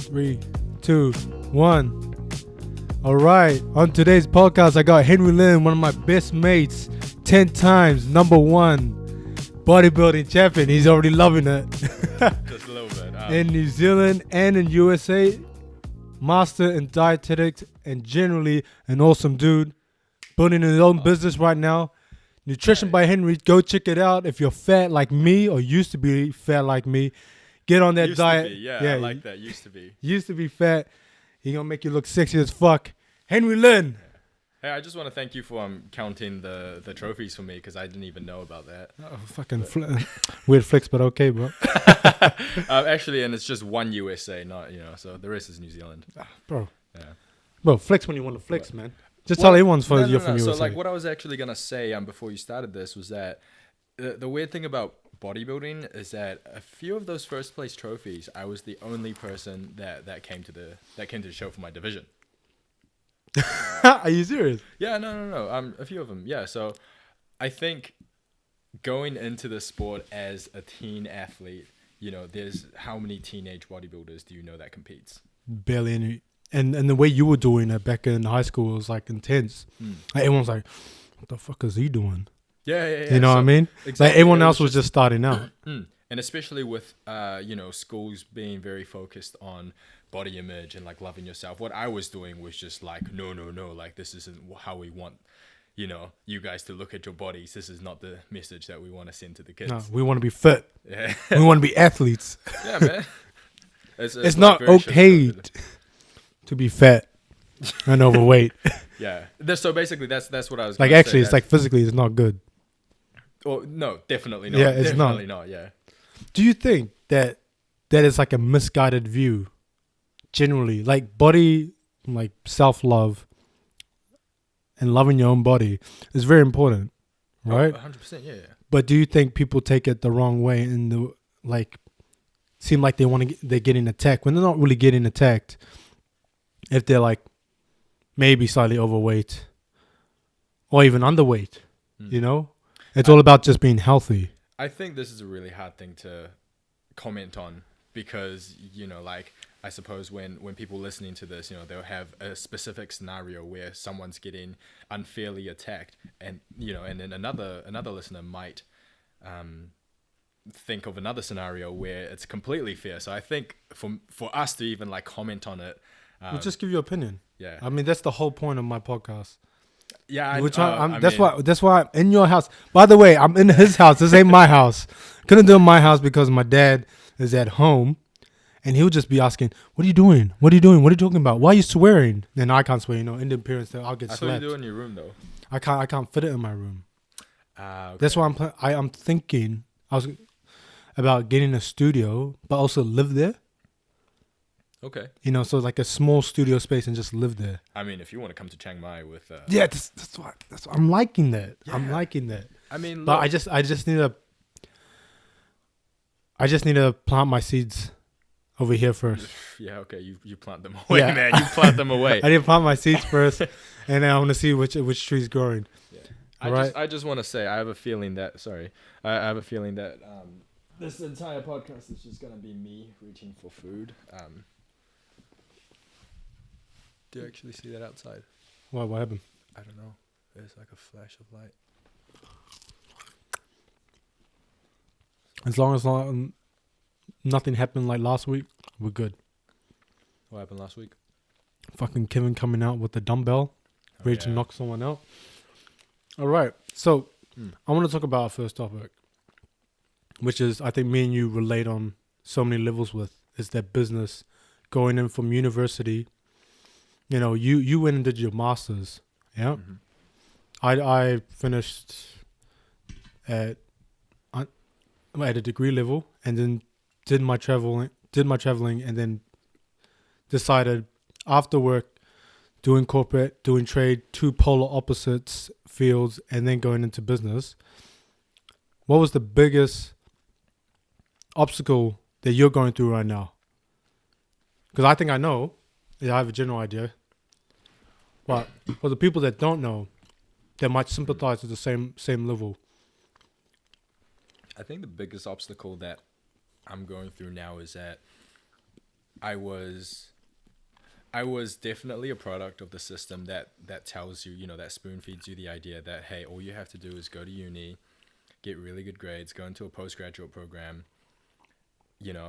3, 2, 1. All right. On today's podcast, I got Henry LIN, one of my best mates, 10 times #1 bodybuilding champion. He's already loving it. Just a little bit. In New Zealand and in USA, master in dietetics and generally an awesome dude. Building his own business right now. Nutrition by Henry. Go check it out. If you're fat like me or used to be fat like me, get on that diet. I like that. Used to be. Used to be fat. He gonna make you look sexy as fuck. Henry LIN. Hey, I just want to thank you for counting the trophies for me because I didn't even know about that. Oh, fucking weird flex, but okay, bro. Actually, and it's just one USA, not so the rest is New Zealand. Bro. Yeah. Bro, flex when you want to flex, man. Just tell everyone's you're from USA. So like what I was actually gonna say before you started this was that the weird thing about bodybuilding is that a few of those first place trophies, I was the only person that came to the show for my division. Are you serious? Yeah, no. A few of them. Yeah, so I think going into the sport as a teen athlete, there's how many teenage bodybuilders do you know that competes? Barely any. And the way you were doing it back in high school was like intense. Like, everyone's like, what the fuck is he doing? Yeah. You know what I mean? Exactly. Like everyone else was just starting out. And especially with schools being very focused on body image and like loving yourself. What I was doing was just like, no, like this isn't how we want you guys to look at your bodies. This is not the message that we want to send to the kids. No, we want to be fit. Yeah. We want to be athletes. Yeah, man. It's not okay to be fat and overweight. Yeah. So basically, that's what I was like. Actually, it's like physically, it's not good. Oh no, definitely not. Yeah, it's definitely not. Yeah. Do you think that is like a misguided view? Generally, like body, like self-love and loving your own body is very important, right? 100%. Yeah. But do you think people take it the wrong way and seem like they're getting attacked when they're not really getting attacked? If they're like maybe slightly overweight or even underweight, it's all about just being healthy. I think this is a really hard thing to comment on because, I suppose when people listening to this, they'll have a specific scenario where someone's getting unfairly attacked and then another listener might think of another scenario where it's completely fair. So I think for us to even like comment on it, we'll just give your opinion. Yeah. I mean, that's the whole point of my podcast. Yeah. That's why I'm in your house. By the way, I'm in his house. This ain't my house. Couldn't do it in my house because my dad is at home and he'll just be asking, what are you doing? What are you doing? What are you talking about? Why are you swearing? And I can't swear, Indian parents, I'll get slapped. I thought you do in your room though. I can't fit it in my room. Okay. That's why I'm thinking about getting a studio, but also live there. Okay. So like a small studio space and just live there. I mean, if you want to come to Chiang Mai with that's why I'm liking that. Yeah. I'm liking that. I mean, but I just need to plant my seeds over here first. Yeah, okay. You plant them away, man. You plant them away. I need to plant my seeds first, and then I want to see which tree's growing. Yeah. I just want to say I have a feeling that this entire podcast is just gonna be me reaching for food. Do you actually see that outside? What happened? I don't know. There's like a flash of light. As long as nothing happened like last week, we're good. What happened last week? Fucking Kevin coming out with the dumbbell, ready to knock someone out. All right, so I want to talk about our first topic, which is I think me and you relate on so many levels with, is that business, going in from university. You went and did your master's, yeah? Mm-hmm. I finished at a degree level and then did my traveling and then decided after work, doing corporate, doing trade, two polar opposites fields, and then going into business. What was the biggest obstacle that you're going through right now? Because I think I know. Yeah, I have a general idea. But for the people that don't know, they might sympathize with the same level. I think the biggest obstacle that I'm going through now is that I was definitely a product of the system that tells you, that spoon feeds you the idea that, hey, all you have to do is go to uni, get really good grades, go into a postgraduate program.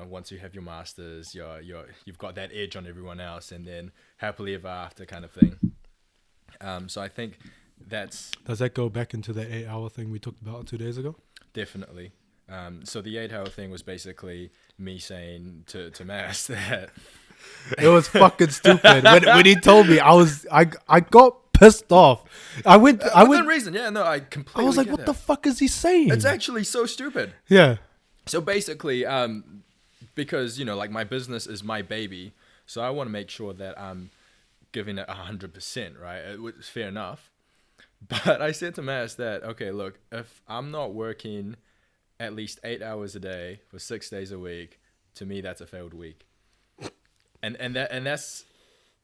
Once you have your masters, you've got that edge on everyone else, and then happily ever after kind of thing. So I think does that go back into the 8-hour thing we talked about 2 days ago? Definitely. So the 8-hour thing was basically me saying to Mass that it was fucking stupid. When he told me, I got pissed off. I went. Reason, yeah, no, I completely. I was like, what the fuck is he saying? It's actually so stupid. Yeah. So basically, because like my business is my baby, so I want to make sure that I'm giving it 100%, right? It's fair enough. But I said to Mass that, okay, look, if I'm not working at least 8 hours a day for 6 days a week, to me that's a failed week. And that's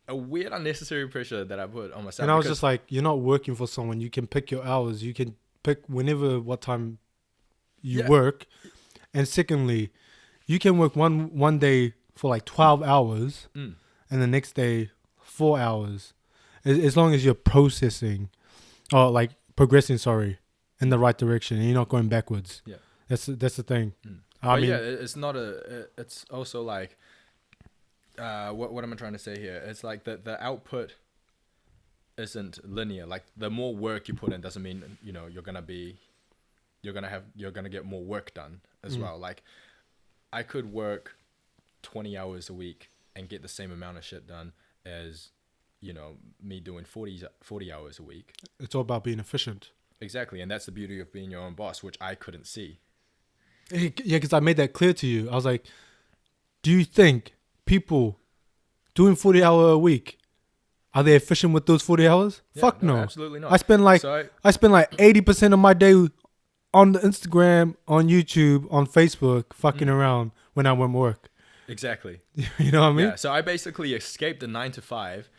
a weird unnecessary pressure that I put on myself. And I was just like, you're not working for someone. You can pick your hours. You can pick what time you work. And secondly, you can work one day for like 12 hours and the next day 4 hours. As long as you're progressing in the right direction and you're not going backwards. Yeah. That's the thing. I mean, it's not it's also like, what am I trying to say here? It's like the output isn't linear. Like the more work you put in doesn't mean, you're going to get more work done as well. Like I could work 20 hours a week and get the same amount of shit done as, me doing 40 hours a week. It's all about being efficient. Exactly. And that's the beauty of being your own boss, which I couldn't see. Yeah, because I made that clear to you. I was like, do you think people doing 40-hour a week, are they efficient with those 40 hours? Yeah, Fuck no. Absolutely not. I spend like 80% of my day on the Instagram, on YouTube, on Facebook, fucking around when I went to work. Exactly. You know what I mean? Yeah. So I basically escaped the 9 to 5,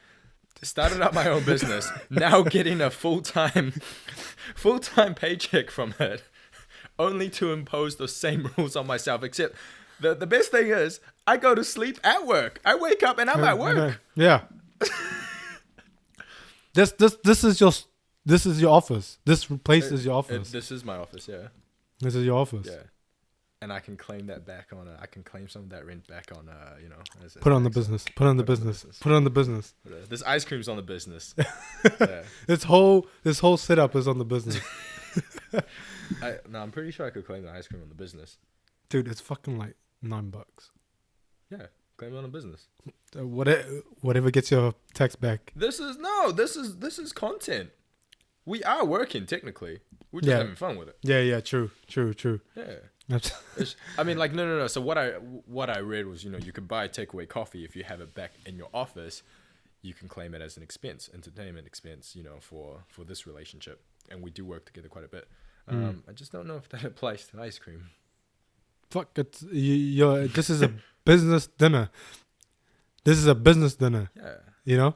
started up my own business, now getting a full-time paycheck from it, only to impose those same rules on myself. Except the best thing is I go to sleep at work. I wake up and I'm at work. Yeah. This is your office. This place is your office. This is my office. Yeah. This is your office. Yeah. And I can claim that back on. I can claim some of that rent back on. Put on the business. Put on the business. Put on the business. This ice cream's on the business. Yeah. This whole setup is on the business. I'm pretty sure I could claim the ice cream on the business. Dude, it's fucking like $9. Yeah, claim it on the business. Whatever gets your tax back. This is content. We are working technically. We're just having fun with it. Yeah. True. Yeah. I mean, like, no. So what I read was, you could buy takeaway coffee if you have it back in your office. You can claim it as an expense, entertainment expense, for this relationship, and we do work together quite a bit. I just don't know if that applies to ice cream. Fuck it! This is a business dinner. This is a business dinner. Yeah.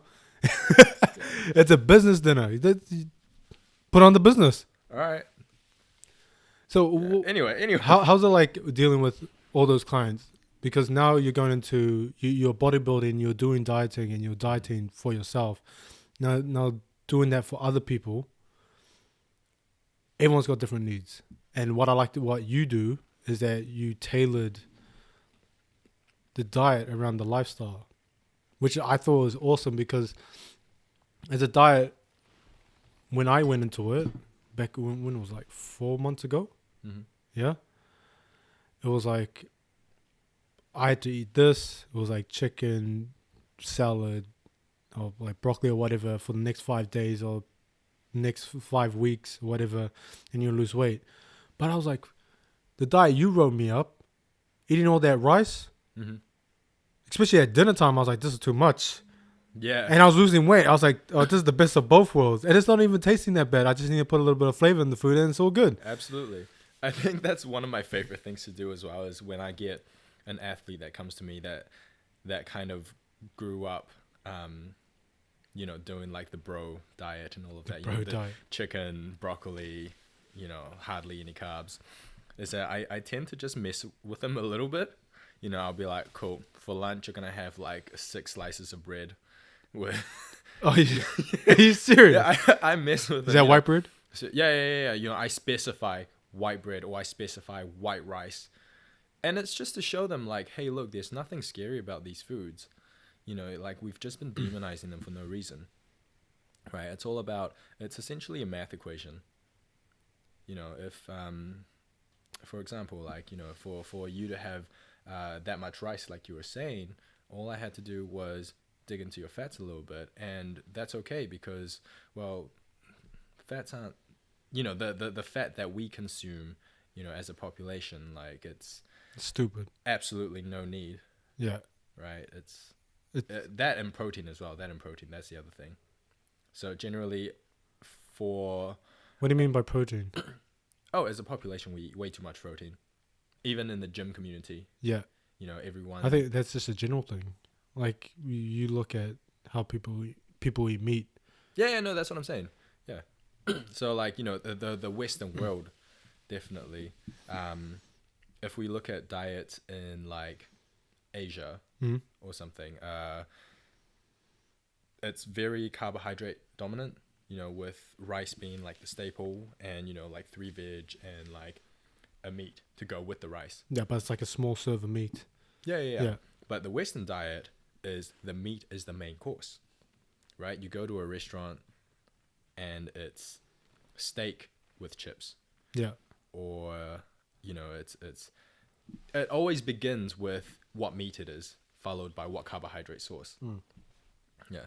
It's a business dinner. Put on the business. All right. So anyway, how's it like dealing with all those clients? Because now you're going into you're bodybuilding, you're doing dieting, and you're dieting for yourself. Now doing that for other people. Everyone's got different needs, and what you do is that you tailored the diet around the lifestyle, which I thought was awesome because as a diet, when I went into it back when it was like 4 months ago. Mm-hmm. Yeah. It was like I had to eat this. It was like chicken, salad, or like broccoli or whatever for the next 5 days or next 5 weeks or whatever, and you lose weight. But I was like, the diet you wrote me up, eating all that rice, especially at dinner time, I was like, this is too much. Yeah. And I was losing weight. I was like, oh, this is the best of both worlds. And it's not even tasting that bad. I just need to put a little bit of flavor in the food and it's all good. Absolutely. I think that's one of my favorite things to do as well, is when I get an athlete that comes to me that kind of grew up, doing like the bro diet and all of that. Bro diet. Chicken, broccoli, hardly any carbs. Is that I tend to just mess with them a little bit. I'll be like, cool, for lunch you're gonna have like 6 slices of bread with Oh, are you serious? yeah, I mess with Is them, that white bread? So, yeah. I specify white bread or I specify white rice. And it's just to show them like, hey, look, there's nothing scary about these foods. Like we've just been demonizing them for no reason. Right? It's essentially a math equation. If for example, like, for you to have that much rice like you were saying, all I had to do was dig into your fats a little bit, and that's okay because, well, fats aren't, the fat that we consume, as a population, like it's Stupid. absolutely no need, Yeah. right? It's that and protein as well. That's the other thing. So generally, for What do you mean by protein? as a population, we eat way too much protein, even in the gym community. Yeah. Everyone. I think that's just a general thing. Like you look at how people eat meat. Yeah, no, that's what I'm saying. Yeah. So like, the Western world, definitely. If we look at diets in like Asia or something, it's very carbohydrate dominant, with rice being like the staple and, like 3 veg and like a meat to go with the rice. Yeah, but it's like a small serve of meat. Yeah. But the Western diet is the meat is the main course, right? You go to a restaurant and it's steak with chips. Yeah. Or, it always begins with what meat it is, followed by what carbohydrate source. Yeah.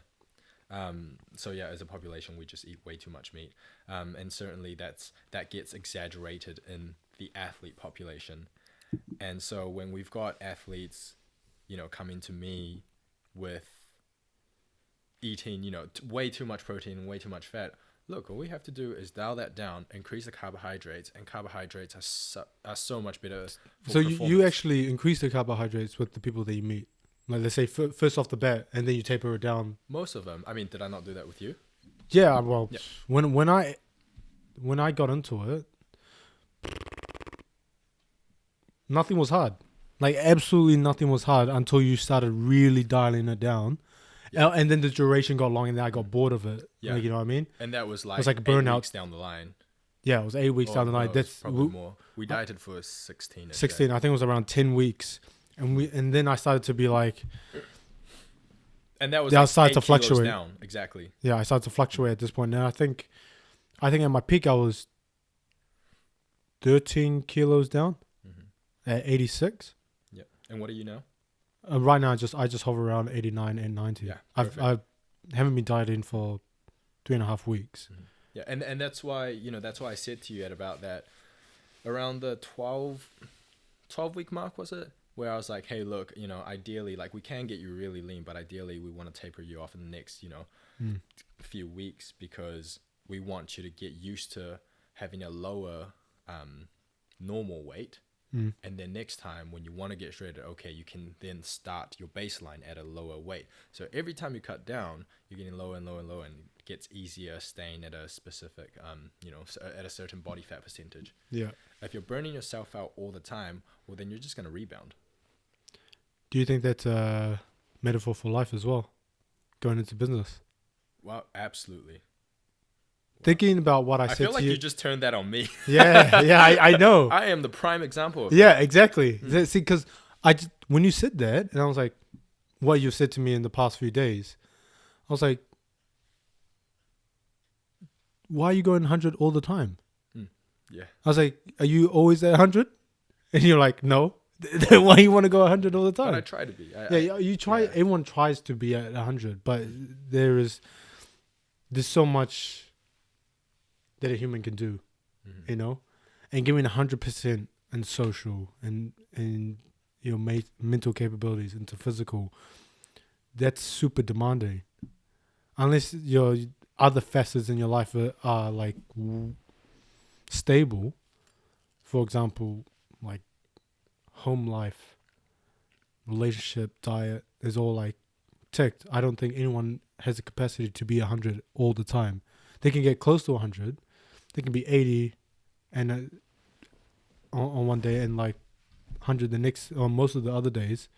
So yeah, as a population, we just eat way too much meat. And certainly that gets exaggerated in the athlete population. And so when we've got athletes, coming to me with eating, way too much protein and way too much fat, look, all we have to do is dial that down, increase the carbohydrates, and carbohydrates are so much better for So performance. you actually increase the carbohydrates with the people that you meet. Like, let's say first off the bat, and then you taper it down. Most of them. I mean, did I not do that with you? Yeah, well, Yeah. when I got into it, nothing was hard. Like, absolutely nothing was hard until you started really dialing it down. Yeah. And then the duration got long, and then I got bored of it. Yeah. Like, you know what I mean? And that was like, was like 8 burnout. weeks down the line. Yeah, it was 8 weeks down the line. No, it's That's probably more. We dieted for 16. 16. I think it was around 10 weeks. And then I started to be like, and that was I like started 8 to kilos fluctuate. down. Exactly. Yeah, I started to fluctuate at this point. Now I think at my peak I was 13 kilos down at 86. Yeah. And what are you now? Right now, I just hover around 89 and 90. Yeah, I haven't been dieting for 3.5 weeks. Yeah, and that's why I said to you at about that, around the 12 week mark, was it? Where I was like, hey, look, ideally, like, we can get you really lean, but ideally we want to taper you off in the next, few weeks, because we want you to get used to having a lower normal weight. And then next time when you want to get shredded, okay, you can then start your baseline at a lower weight. So every time you cut down, you're getting lower and lower and lower, and it gets easier staying at a specific, at a certain body fat percentage. Yeah. If you're burning yourself out all the time, well, then you're just going to rebound. Do you think that's a metaphor for life as well, going into business? Well, absolutely. Thinking about what I said feel like to you. You just turned that on me. Yeah, I know. I am the prime example of Yeah, that. exactly. See, because when you said that, and I was like, what you said to me in the past few days, I was like, why are you going 100 all the time? Yeah. I was like, are you always at 100? And you're like, no. Then why you want to go 100 all the time? But I try to be. You try. Yeah. Everyone tries to be at 100, but there's so much that a human can do, and giving 100% in social and your mental capabilities into physical, that's super demanding. Unless your other facets in your life are like stable, for example, like home life, relationship, diet is all like ticked. I don't think anyone has the capacity to be 100 all the time. They can get close to 100. They can be 80 and on one day, and like 100 the next or most of the other days.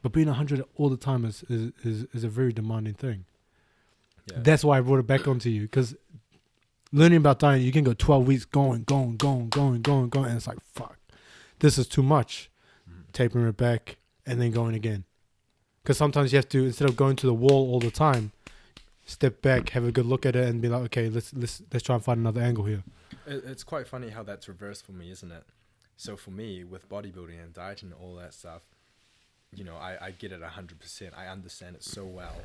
But being 100 all the time is a very demanding thing. Yeah. That's why I brought it back onto you, because learning about dieting, you can go 12 weeks going, and it's like, fuck, this is too much. Tapering it back and then going again. Because sometimes you have to, instead of going to the wall all the time, step back, have a good look at it, and be like, okay, let's try and find another angle here. It's quite funny how that's reversed for me, isn't it? So for me, with bodybuilding and diet and all that stuff, you know, I get it 100%. I understand it so well.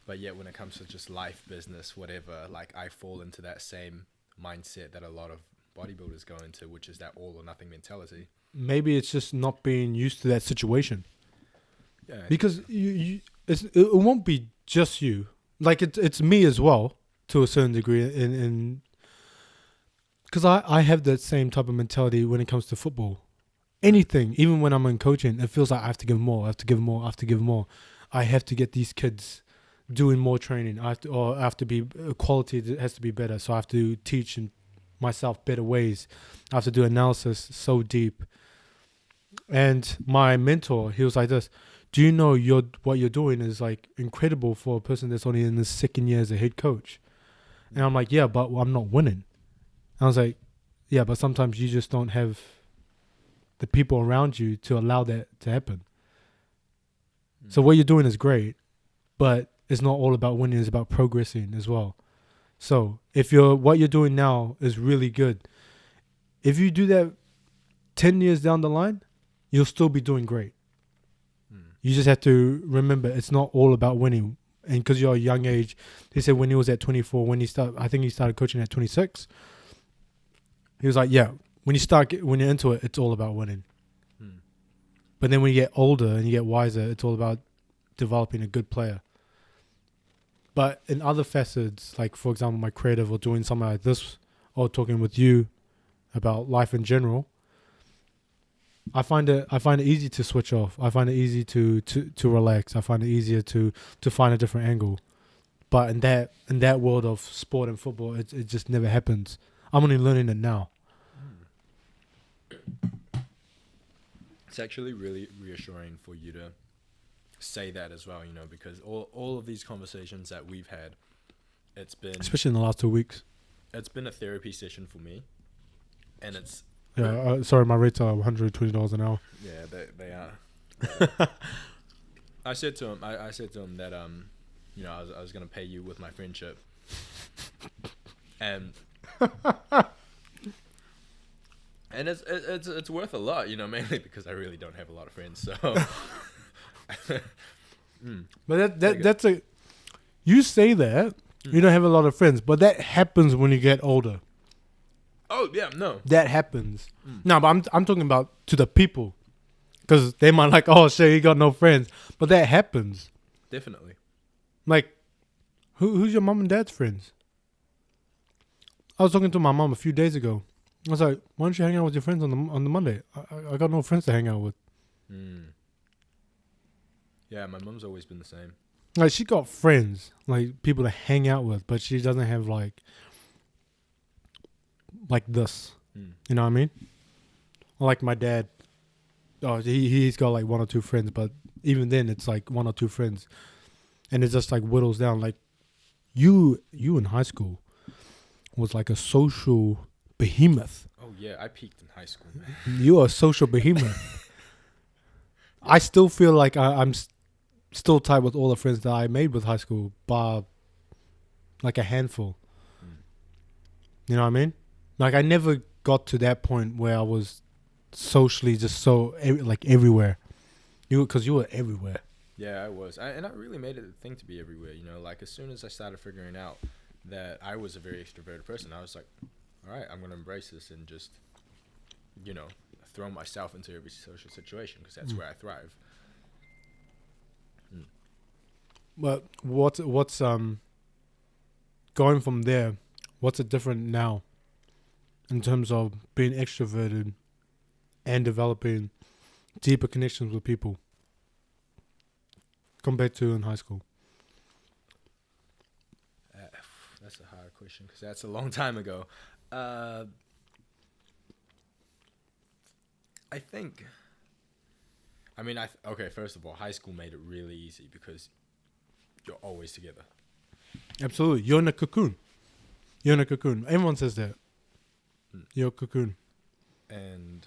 But yet when it comes to just life, business, whatever, like I fall into that same mindset that a lot of bodybuilders go into, which is that all or nothing mentality. Maybe it's just not being used to that situation. Yeah. Because it won't be just you. Like it's me as well, to a certain degree, in because I have that same type of mentality when it comes to football. Anything, even when I'm in coaching, it feels like I have to give more, I have to give more, I have to give more. I have to get these kids doing more training. I have to be quality that has to be better. So I have to teach myself better ways. I have to do analysis so deep. And my mentor, he was like this: do you know what you're doing is like incredible for a person that's only in his second year as a head coach? And I'm like, yeah, but I'm not winning. I was like, yeah, but sometimes you just don't have the people around you to allow that to happen. So what you're doing is great, but it's not all about winning. It's about progressing as well. So if what you're doing now is really good, if you do that 10 years down the line, you'll still be doing great. You just have to remember it's not all about winning. And because you're a young age, he said when he was at 24, I think he started coaching at 26. He was like, yeah, when you're into it, it's all about winning. But then when you get older and you get wiser, it's all about developing a good player. But in other facets, like for example, my creative or doing something like this, or talking with you about life in general, I find it easy to switch off. I find it easy to relax. I find it easier to find a different angle. But in that world of sport and football, it just never happens. I'm only learning it now. It's actually really reassuring for you to say that as well, you know, because all of these conversations that we've had, it's been, especially in the last 2 weeks, it's been a therapy session for me, and it's sorry, my rates are $120 an hour. Yeah, they are. I said to him that you know, I was gonna pay you with my friendship, and it's worth a lot, you know, mainly because I really don't have a lot of friends, so. But that's you say that you don't have a lot of friends, but that happens when you get older. Oh yeah, no, that happens. No, but I'm talking about to the people, because they might like, oh shit, he got no friends, but that happens. Definitely. Like, who's your mom and dad's friends? I was talking to my mom a few days ago. I was like, why don't you hang out with your friends on the Monday? I got no friends to hang out with. Yeah, my mom's always been the same. Like, she got friends, like people to hang out with, but she doesn't have like this. You know what I mean? Like my dad, he's got like one or two friends, but even then it's like one or two friends, and it just like whittles down. Like you in high school was like a social behemoth. Oh yeah, I peaked in high school, man. You are a social behemoth. I still feel like I'm still tied with all the friends that I made with high school, bar like a handful. You know what I mean? Like I never got to that point where I was socially just so like everywhere. Because you were everywhere. Yeah, I was. And I really made it a thing to be everywhere, you know, like as soon as I started figuring out that I was a very extroverted person, I was like, all right, I'm going to embrace this and just, you know, throw myself into every social situation because that's where I thrive. But what's going from there, what's it different now in terms of being extroverted and developing deeper connections with people compared to in high school? That's a hard question because that's a long time ago. I think I mean, okay, first of all, high school made it really easy because you're always together. Absolutely. You're in a cocoon. You're in a cocoon. Everyone says that. You're a cocoon. And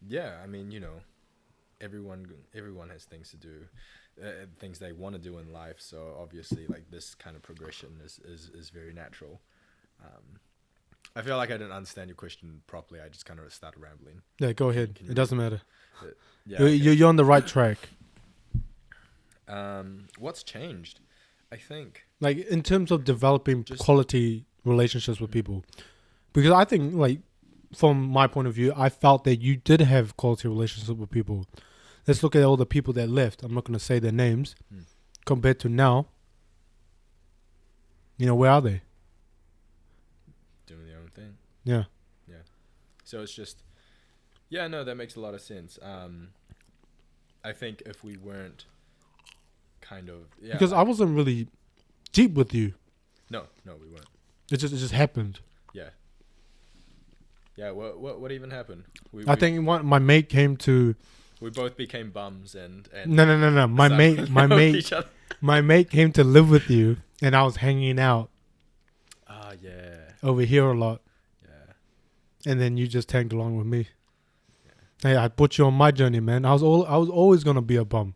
yeah, I mean, you know, everyone has things to do, things they want to do in life. So obviously, like, this kind of progression is very natural. I feel like I didn't understand your question properly. I just kind of started rambling. Yeah, go ahead. It doesn't matter. Yeah, okay. You're on the right track. What's changed? I think, Like, in terms of developing quality relationships with people. Because I think, like, from my point of view, I felt that you did have quality relationships with people. Let's look at all the people that left. I'm not going to say their names. Compared to now, you know, where are they? doing their own thing. Yeah. So it's just, yeah, no, that makes a lot of sense. I think if we weren't kind of, Because I wasn't really deep with you. No, we weren't. It just happened. Yeah. What even happened? I think my mate came to. We both became bums and No. My mate came to live with you, and I was hanging out. Yeah. Over here a lot. Yeah. And then you just tagged along with me. Hey, I put you on my journey, man. I was always gonna be a bum.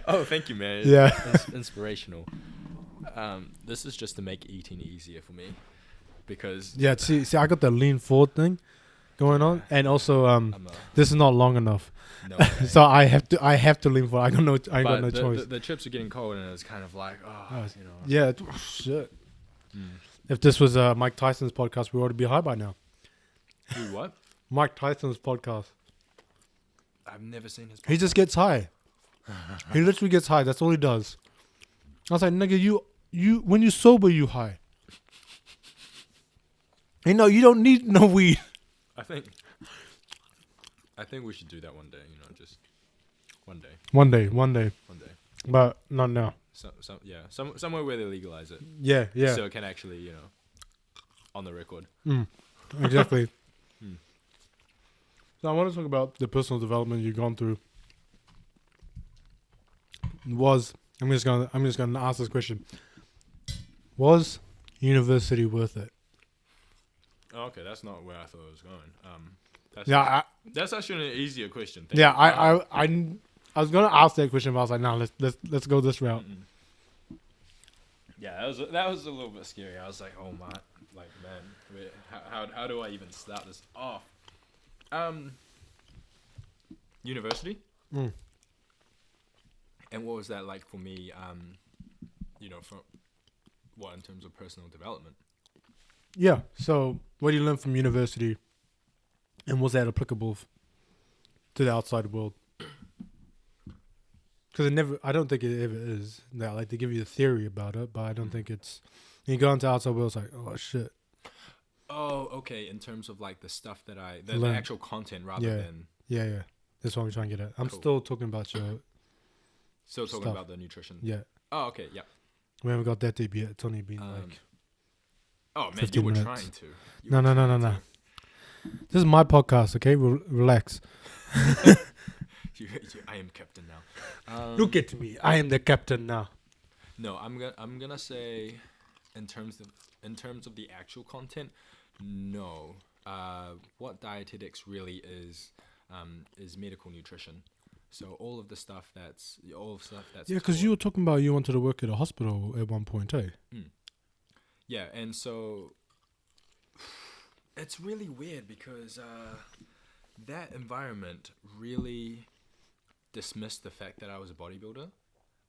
Oh, thank you, man. Yeah. It's inspirational. This is just to make eating easier for me, because see, I got the lean forward thing going on, and also this is not long enough. No, so I have to lean forward. I got no choice. The chips are getting cold, and it's kind of like, you know. Yeah, shit. If this was Mike Tyson's podcast, we ought to be high by now. Who, what? Mike Tyson's podcast. I've never seen his podcast. He just gets high. He literally gets high. That's all he does. I was like, nigga, you when you sober, you high. You know, you don't need no weed. I think we should do that one day. You know, just one day. One day. But not now. Somewhere where they legalize it. Yeah. So it can actually, you know, on the record. Exactly. So I want to talk about the personal development you've gone through. I'm just gonna ask this question. Was university worth it? Oh, okay, that's not where I thought it was going. That's actually an easier question. I was gonna ask that question, but I was like, no, let's go this route. Yeah, that was a little bit scary. I was like, oh my, like, man, how do I even start this off? University. And what was that like for me? You know, from what in terms of personal development? Yeah. So, what do you learn from university, and was that applicable to the outside world? Because I don't think it ever is. That, like, they give you a theory about it, but I don't think it's. You go into the outside world, it's like, oh shit. Oh, okay. In terms of like the stuff that the actual content rather than. Yeah. That's what I'm trying to get at. I'm still talking about your. Still talking about the nutrition. Yeah. Oh, okay. Yeah. We haven't got that deep yet. It's only been like. Oh man, you were minutes. trying to. No. This is my podcast, okay? Relax. I am captain now. Look at me. I am the captain now. No, I'm gonna say, in terms of the actual content, no. What dietetics really is medical nutrition. So all of the stuff that's yeah, because you were talking about you wanted to work at a hospital at one point, eh? Yeah, and so it's really weird because that environment really dismissed the fact that I was a bodybuilder.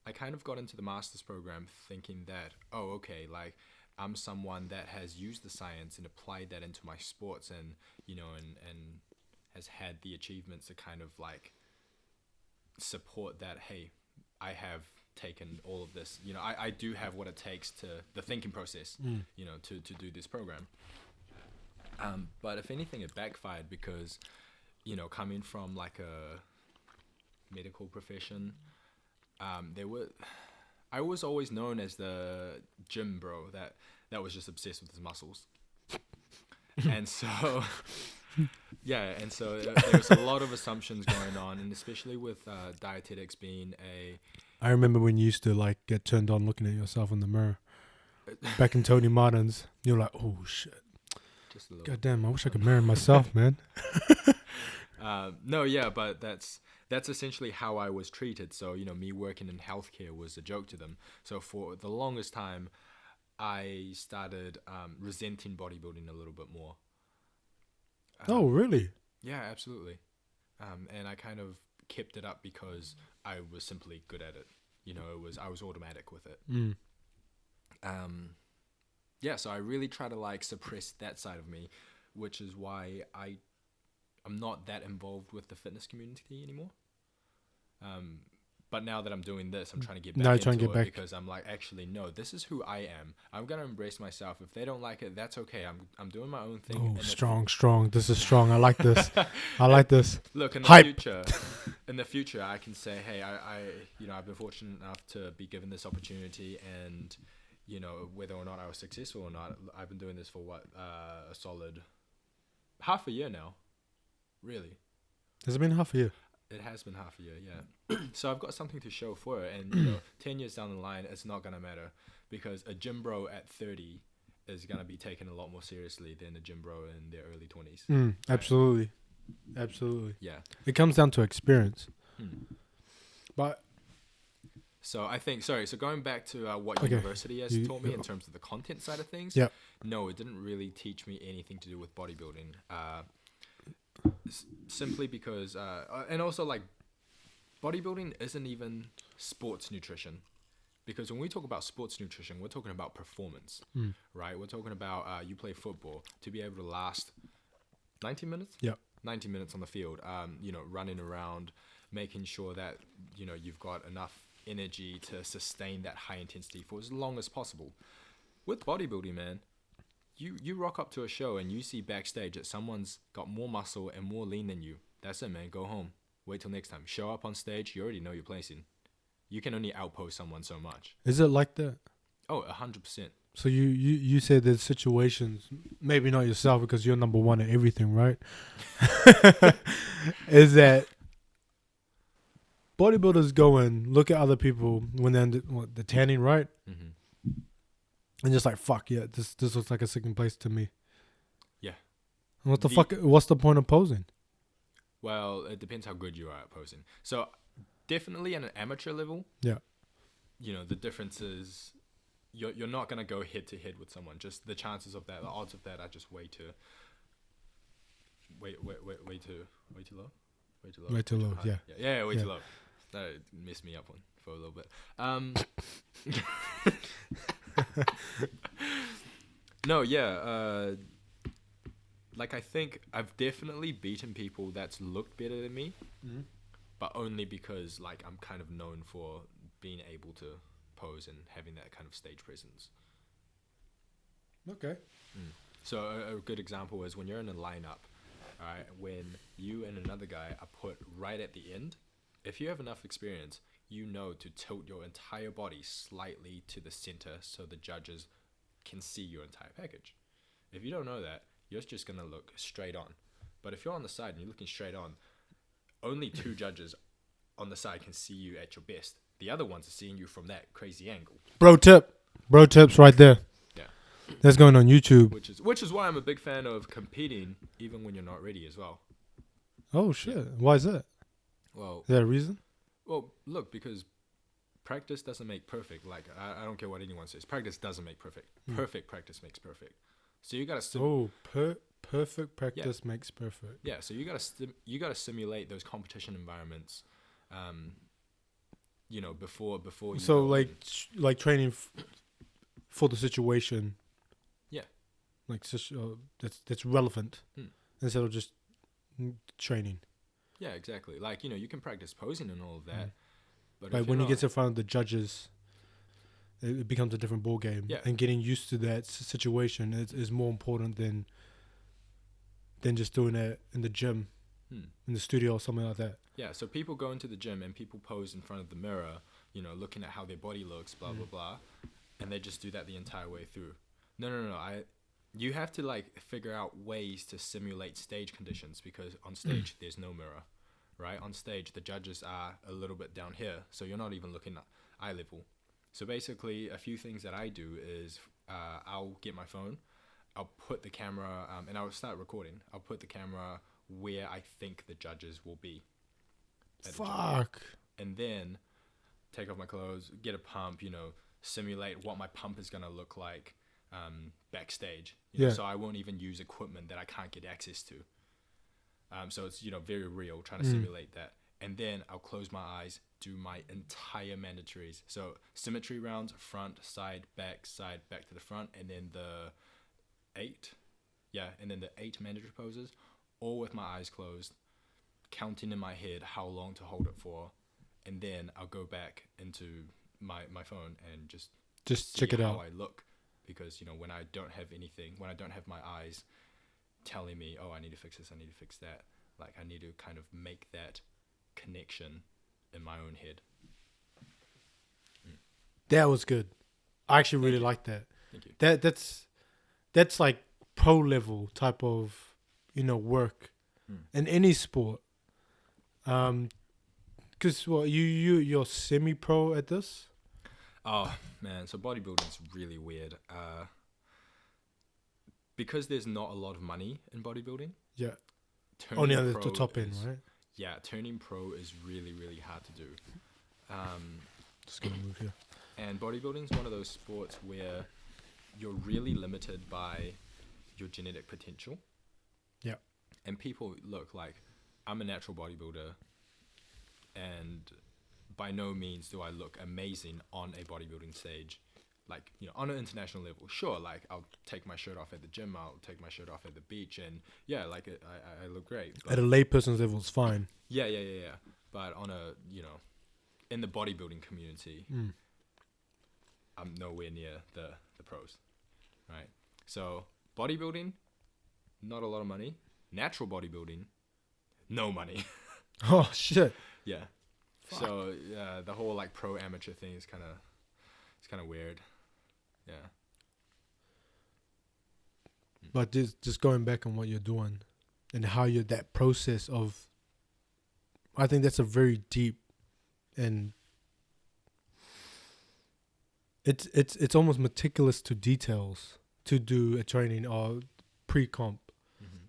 I kind of got into the master's program thinking that, oh, okay, like I'm someone that has used the science and applied that into my sports, and you know, and has had the achievements to kind of like support that. Hey, I have taken all of this. You know, I do have what it takes to the thinking process. You know, to do this program. But if anything, it backfired because, you know, coming from like a medical profession, I was always known as the gym bro that was just obsessed with his muscles. And so Yeah, and so there's a lot of assumptions going on, and especially with dietetics being I remember when you used to like get turned on looking at yourself in the mirror. Back in Tony Martin's, you're like, oh shit. just a little. God damn, I wish I could mirror myself, man. No, yeah, but that's essentially how I was treated. So me working in healthcare was a joke to them. So for the longest time, I started resenting bodybuilding a little bit more. Oh, really? Yeah, absolutely. And I kind of kept it up because I was simply good at it. I was automatic with it. Yeah, so I really try to like suppress that side of me, which is why I'm not that involved with the fitness community anymore. But now that I'm doing this, I'm trying to get back into it because I'm like, actually, no, this is who I am. I'm gonna embrace myself. If they don't like it, that's okay. I'm doing my own thing. Oh, strong. This is strong. I like this. I like this. Look, in the Hype. future, I can say, hey, I've been fortunate enough to be given this opportunity, and whether or not I was successful or not, I've been doing this for a solid half a year now. Really. Has it been half a year? It has been half a year, yeah. So I've got something to show for it, and 10 years down the line, it's not gonna matter because a gym bro at 30 is gonna be taken a lot more seriously than a gym bro in their early 20s. Right? Absolutely. Yeah. It comes down to experience. But so I think, so going back to what university has taught me in terms of the content side of things. Yeah. No, it didn't really teach me anything to do with bodybuilding. Simply because, and also like, bodybuilding isn't even sports nutrition, because when we talk about sports nutrition, we're talking about performance, right? We're talking about you play football to be able to last 90 minutes. Yeah, 90 minutes on the field. Running around, making sure that you've got enough energy to sustain that high intensity for as long as possible. With bodybuilding, man, you rock up to a show and you see backstage that someone's got more muscle and more lean than you. That's it, man. Go home. Wait till next time. Show up on stage. You already know your placing. You can only outpost someone so much. Is it like that? Oh, 100%. So you said there's situations, maybe not yourself because you're number one at everything, right? Is that bodybuilders go and look at other people when they're the tanning, right? Mm-hmm. And just like, fuck, yeah, this looks like a second place to me. Yeah. And what the fuck? What's the point of posing? Well, it depends how good you are at posing. So definitely at an amateur level, yeah, the difference is you're not going to go head to head with someone. Just the chances of that, the odds of that are just way too low. Way too low. Yeah, way too low. That messed me up for a little bit. No, yeah. Like, I think I've definitely beaten people that's looked better than me, but only because like I'm kind of known for being able to pose and having that kind of stage presence. Okay. So a good example is when you're in a lineup, right? When you and another guy are put right at the end, if you have enough experience, to tilt your entire body slightly to the center so the judges can see your entire package. If you don't know that, you're just going to look straight on. But if you're on the side and you're looking straight on, only 2 judges on the side can see you at your best. The other ones are seeing you from that crazy angle. Bro tips right there. Yeah. That's going on YouTube. Which is why I'm a big fan of competing even when you're not ready as well. Oh, shit. Yeah. Why is that? Well, is that a reason? Well, look, because practice doesn't make perfect. Like, I don't care what anyone says. Practice doesn't make perfect. Perfect practice makes perfect. So you got to... perfect practice makes perfect. Yeah, so you got to simulate those competition environments, before you... So, like training for the situation. Yeah. Like, that's relevant instead of just training. Yeah, exactly. Like, you can practice posing and all of that. But like when you get in front of the judges, it becomes a different ball game. Yeah. And getting used to that situation is more important than just doing it in the gym, in the studio or something like that. Yeah, so people go into the gym and people pose in front of the mirror, looking at how their body looks, blah, blah, blah. And they just do that the entire way through. No. you have to like figure out ways to simulate stage conditions, because on stage there's no mirror, right? On stage the judges are a little bit down here, so you're not even looking at eye level. So basically a few things that I do is I'll get my phone, I'll put the camera and I'll start recording. I'll put the camera where I think the judges will be. Fuck. And then take off my clothes, get a pump, simulate what my pump is going to look like backstage. You know, so I won't even use equipment that I can't get access to. So it's, very real, trying to simulate that. And then I'll close my eyes, do my entire mandatories. So symmetry rounds, front, side, back to the front, and then the 8 mandatory poses, all with my eyes closed, counting in my head how long to hold it for. And then I'll go back into my phone and just check it out. How I look, because when I don't have anything, when I don't have my eyes telling me, oh, I need to fix this, I need to fix that, like I need to kind of make that connection in my own head. That was good. I actually really like that. Thank you. That's like pro level type of work in any sport. Because you're semi-pro at this? Oh man, so bodybuilding's really weird. Because there's not a lot of money in bodybuilding. Yeah. Only on the top end, right? Yeah, turning pro is really, really hard to do. Just gonna move here. And bodybuilding's one of those sports where you're really limited by your genetic potential. Yeah. And people look like, I'm a natural bodybuilder, and by no means do I look amazing on a bodybuilding stage. Like, on an international level, sure, like I'll take my shirt off at the gym, I'll take my shirt off at the beach, and yeah, like I look great. At a layperson's level, it's fine. Yeah. But on a, in the bodybuilding community, I'm nowhere near the pros, right? So bodybuilding, not a lot of money. Natural bodybuilding, no money. Oh shit. Yeah. Fuck. So the whole like pro amateur thing is kind of weird. Yeah. But just going back on what you're doing and how you're that process of, I think that's a very deep and it's almost meticulous to details to do a training or pre-comp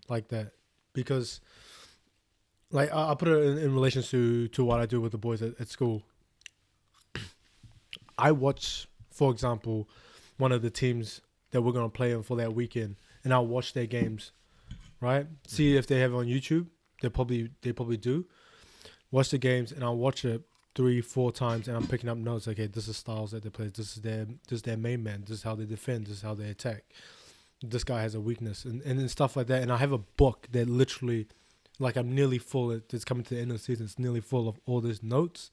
like that, because like I put it in relation to what I do with the boys at school. I watch, for example, one of the teams that we're going to play in for that weekend, and I'll watch their games, right? See if they have it on YouTube. They probably do. Watch the games, and I'll watch it 3-4 times, and I'm picking up notes. Okay, this is styles that they play. This is their main man. This is how they defend. This is how they attack. This guy has a weakness, and stuff like that. And I have a book that literally, like, I'm nearly full. It's coming to the end of the season. It's nearly full of all these notes,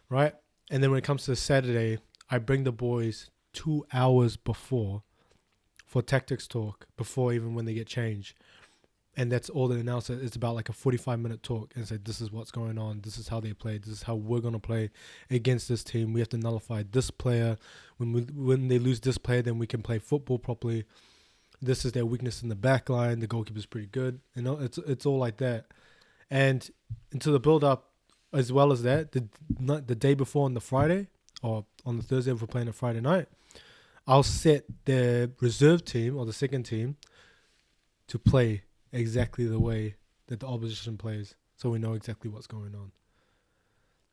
right? And then when it comes to Saturday, I bring the boys 2 hours before for tactics talk, before even when they get changed. And that's all the announcement. It's about like a 45-minute talk and say, this is what's going on. This is how they play. This is how we're going to play against this team. We have to nullify this player. When they lose this player, then we can play football properly. This is their weakness in the back line. The goalkeeper's pretty good. It's all like that. And into the build-up, as well as that, the day before on the Friday, or on the Thursday if we're playing a Friday night, I'll set the reserve team or the second team to play exactly the way that the opposition plays, so we know exactly what's going on.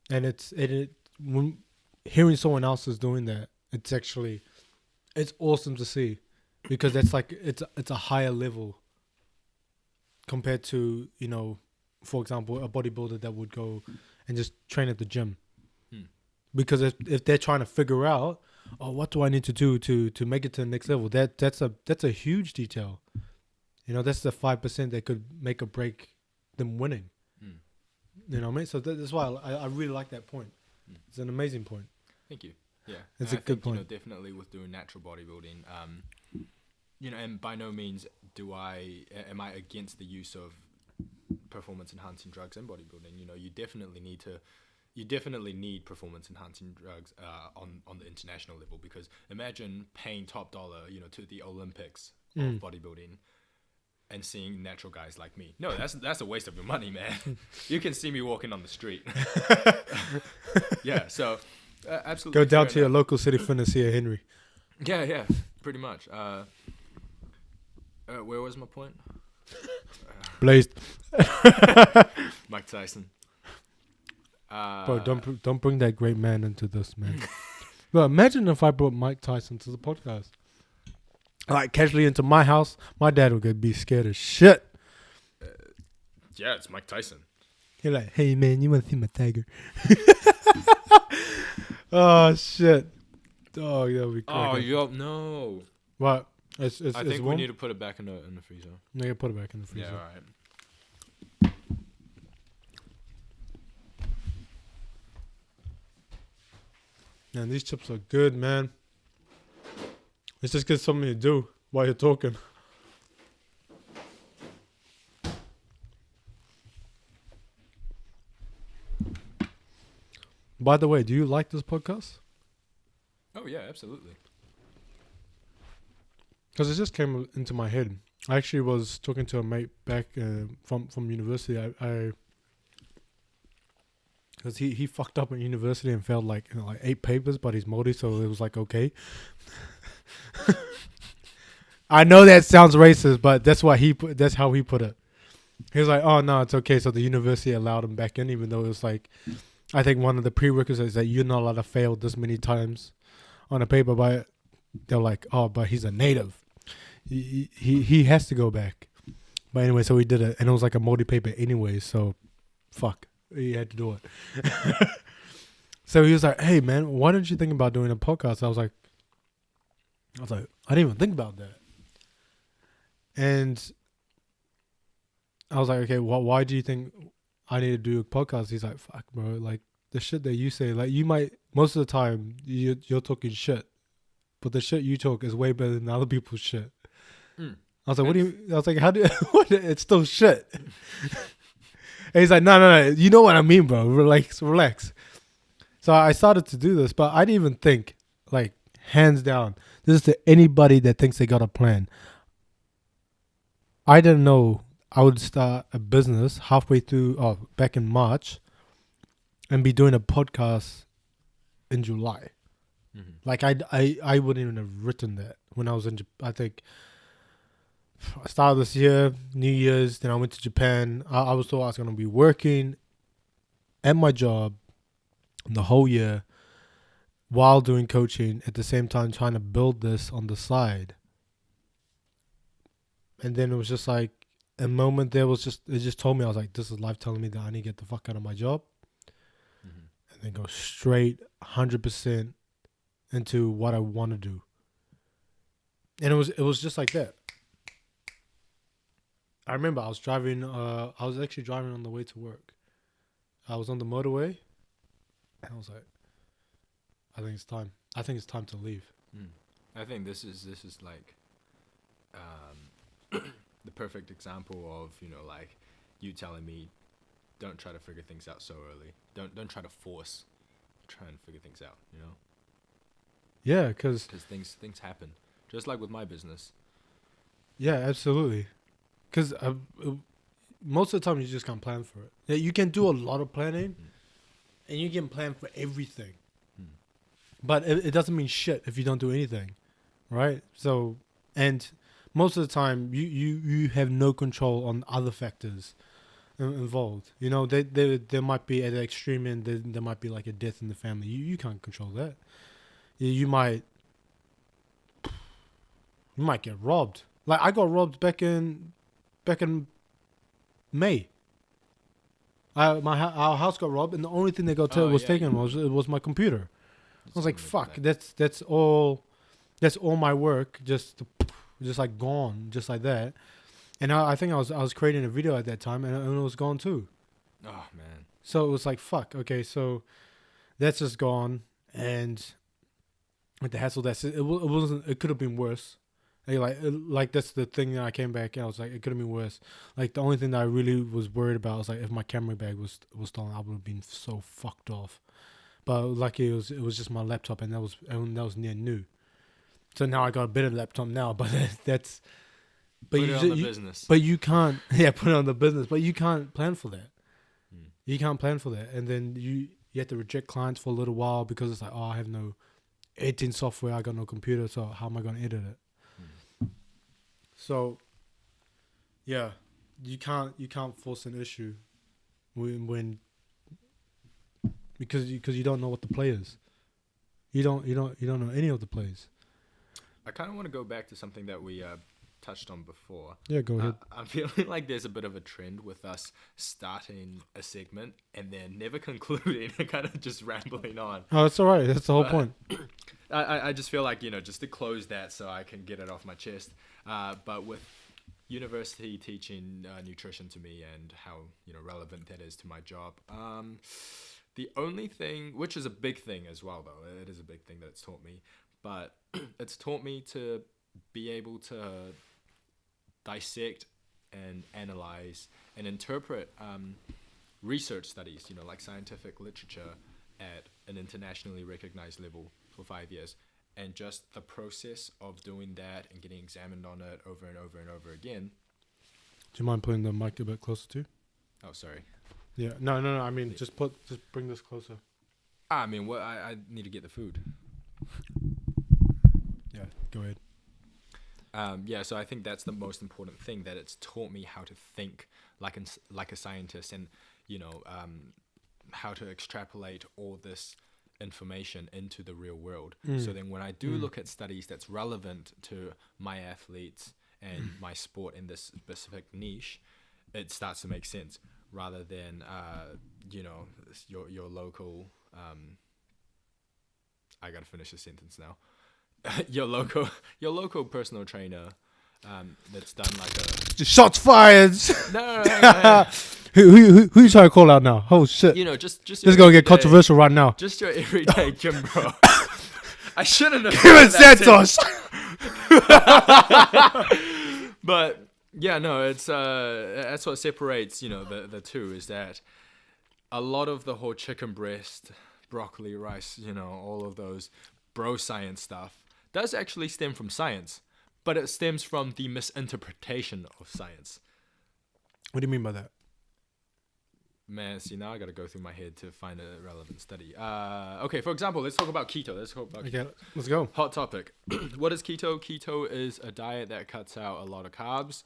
And when hearing someone else is doing that, it's awesome to see, because that's like it's a higher level compared to, for example, a bodybuilder that would go and just train at the gym. Because if they're trying to figure out, what do I need to do to make it to the next level, that's a huge detail. That's the 5% that could make or break them winning. You know what I mean? So that's why I really like that point. It's an amazing point. Thank you. Yeah, it's a good point. Definitely with doing natural bodybuilding, and by no means am I against the use of performance enhancing drugs in bodybuilding. You definitely need performance enhancing drugs on the international level, because imagine paying top dollar, to the Olympics bodybuilding and seeing natural guys like me. No, that's a waste of your money, man. You can see me walking on the street. Yeah, so absolutely. Go down to your local city fitness here, Henry. Yeah, pretty much. Where was my point? Blazed. Mike Tyson. Bro, don't bring that great man into this, man. Bro, imagine if I brought Mike Tyson to the podcast. Like, casually into my house, my dad would be scared as shit. Yeah, it's Mike Tyson. He's like, hey, man, you want to see my tiger? Oh, shit. Oh, that would be crazy. Oh, yo, no. What? I think we need to put it back in the freezer. Yeah, put it back in the freezer. Yeah, all right. Man, these chips are good, man. Let's just get something to do while you're talking. By the way, do you like this podcast? Oh, yeah, absolutely. Because it just came into my head. I actually was talking to a mate back from university. Because he fucked up at university and failed like 8 papers, but he's Māori, so it was like, okay. I know that sounds racist, but that's how he put it. He was like, oh no, it's okay. So the university allowed him back in, even though it was like, I think one of the prerequisites is that you're not allowed to fail this many times on a paper, but they're like, oh, but he's a native. He has to go back. But anyway, so he did it, and it was like a Māori paper anyway, so fuck. He had to do it. So he was like, hey man, why don't you think about doing a podcast? I was like, I didn't even think about that. And I was like, okay, why do you think I need to do a podcast? He's like, fuck bro, like the shit that you say, like you might, most of the time you're talking shit, but the shit you talk is way better than other people's shit. I was like, what do you, I was like, how do, it's still shit. And he's like, no, you know what I mean, bro. Relax. So I started to do this, but I didn't even think, like, hands down, this is to anybody that thinks they got a plan. I didn't know I would start a business halfway through, back in March, and be doing a podcast in July. Mm-hmm. Like, I wouldn't even have written that when I was in, I think, I started this year, New Year's, then I went to Japan. I was told I was going to be working at my job the whole year while doing coaching, at the same time trying to build this on the side. And then it was just like a moment there was just, it just told me, I was like, this is life telling me that I need to get the fuck out of my job. Mm-hmm. And then go straight 100% into what I want to do. And it was just like that. I remember I was actually driving on the way to work. I was on the motorway, and I was like, I think it's time to leave. I think this is like the perfect example of, like you telling me, don't try to figure things out so early. Don't try to try and figure things out, Yeah, because things happen. Just like with my business. Yeah, absolutely. Because most of the time you just can't plan for it. Yeah, you can do a lot of planning, and you can plan for everything. But it doesn't mean shit if you don't do anything, right? So, and most of the time you have no control on other factors involved. There might be at the extreme end, there might be like a death in the family. You can't control that. You might get robbed. Like I got robbed back in May. Our house got robbed, and the only thing they got taken was my computer. I was like, "Fuck, that's all my work, just like gone, just like that." And I think I was creating a video at that time, and it was gone too. Oh man! So it was like, "Fuck." Okay, so that's just gone, and with the hassle, it wasn't. It could have been worse. Like that's the thing that I came back and I was like, it could have been worse. Like the only thing that I really was worried about was like if my camera bag was stolen, I would have been so fucked off. But lucky it was just my laptop, and that was near new. So now I got a better laptop now, but that's But Put it on the business. But you can't. Yeah, put it on the business. But you can't plan for that. Mm. You can't plan for that, and then you have to reject clients for a little while because it's like, oh, I have no editing software. I got no computer, so how am I going to edit it? So, yeah, you can't force an issue when because you don't know what the play is. You don't know any of the plays. I kind of want to go back to something that we touched on before. Yeah, go ahead. I'm feeling like there's a bit of a trend with us starting a segment and then never concluding and kind of just rambling on. Oh, that's all right. That's the whole point. I just feel like, just to close that so I can get it off my chest. But with university teaching nutrition to me and how, relevant that is to my job. The only thing, which is a big thing as well, though, it is a big thing that it's taught me, but it's taught me to be able to dissect and analyze and interpret research studies, like scientific literature at an internationally recognized level for 5 years. And just the process of doing that and getting examined on it over and over and over again. Do you mind putting the mic a bit closer too? Oh, sorry. Yeah. No. I mean, just bring this closer. I mean, what I need to get the food. Yeah. Go ahead. So I think that's the most important thing, that it's taught me how to think like a scientist, and how to extrapolate all this information into the real world. So then when I do look at studies that's relevant to my athletes and my sport in this specific niche, it starts to make sense, rather than your local I gotta finish the sentence now. your local personal trainer that's done like a shots fired. no. Who you trying to call out now? Oh shit! Just This is gonna get controversial right now. Just your everyday gym bro. I shouldn't have. Kevin Santos. But yeah, no, it's that's what separates the two, is that a lot of the whole chicken breast, broccoli, rice, all of those bro science stuff does actually stem from science, but it stems from the misinterpretation of science. What do you mean by that? Man, see, now I got to go through my head to find a relevant study. Okay, for example, let's talk about keto. Okay, let's go. Hot topic. What is keto? Keto is a diet that cuts out a lot of carbs,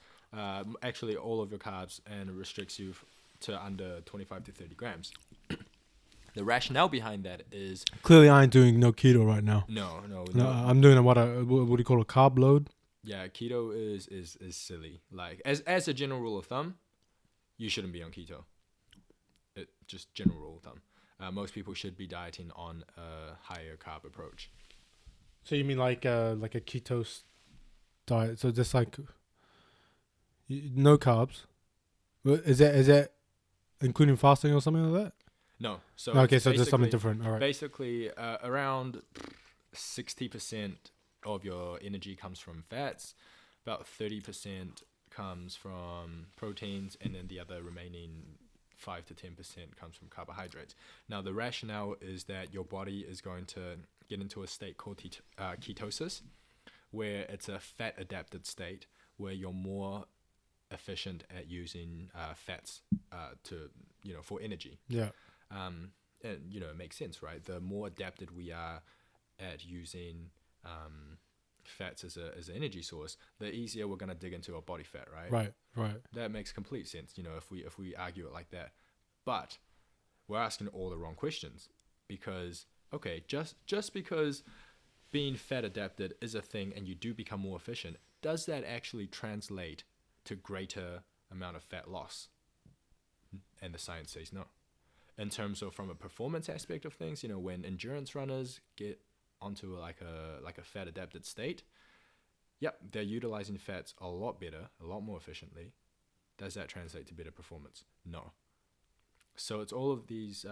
actually all of your carbs, and restricts you to under 25 to 30 grams. The rationale behind that is... Clearly, I ain't doing no keto right now. No. I'm doing what do you call a carb load? Yeah, keto is silly. Like, as a general rule of thumb, you shouldn't be on keto. Just general rule of thumb. Most people should be dieting on a higher carb approach. So you mean like a keto diet? So just like no carbs? Is that including fasting or something like that? No. So okay, so just something different. All right. Basically, around 60% of your energy comes from fats. About 30% comes from proteins, and then the other remaining 5 to 10% comes from carbohydrates. Now, the rationale is that your body is going to get into a state called ketosis, where it's a fat-adapted state, where you're more efficient at using fats for energy. Yeah. And it makes sense, right? The more adapted we are at using fats as an energy source, the easier we're going to dig into our body fat, right? Right. That makes complete sense, if we argue it like that. But we're asking all the wrong questions, because just because being fat adapted is a thing and you do become more efficient, does that actually translate to greater amount of fat loss? And the science says no. In terms of from a performance aspect of things, when endurance runners get onto like a fat adapted state, yep, they're utilizing fats a lot better, a lot more efficiently. Does that translate to better performance? No. So it's all of these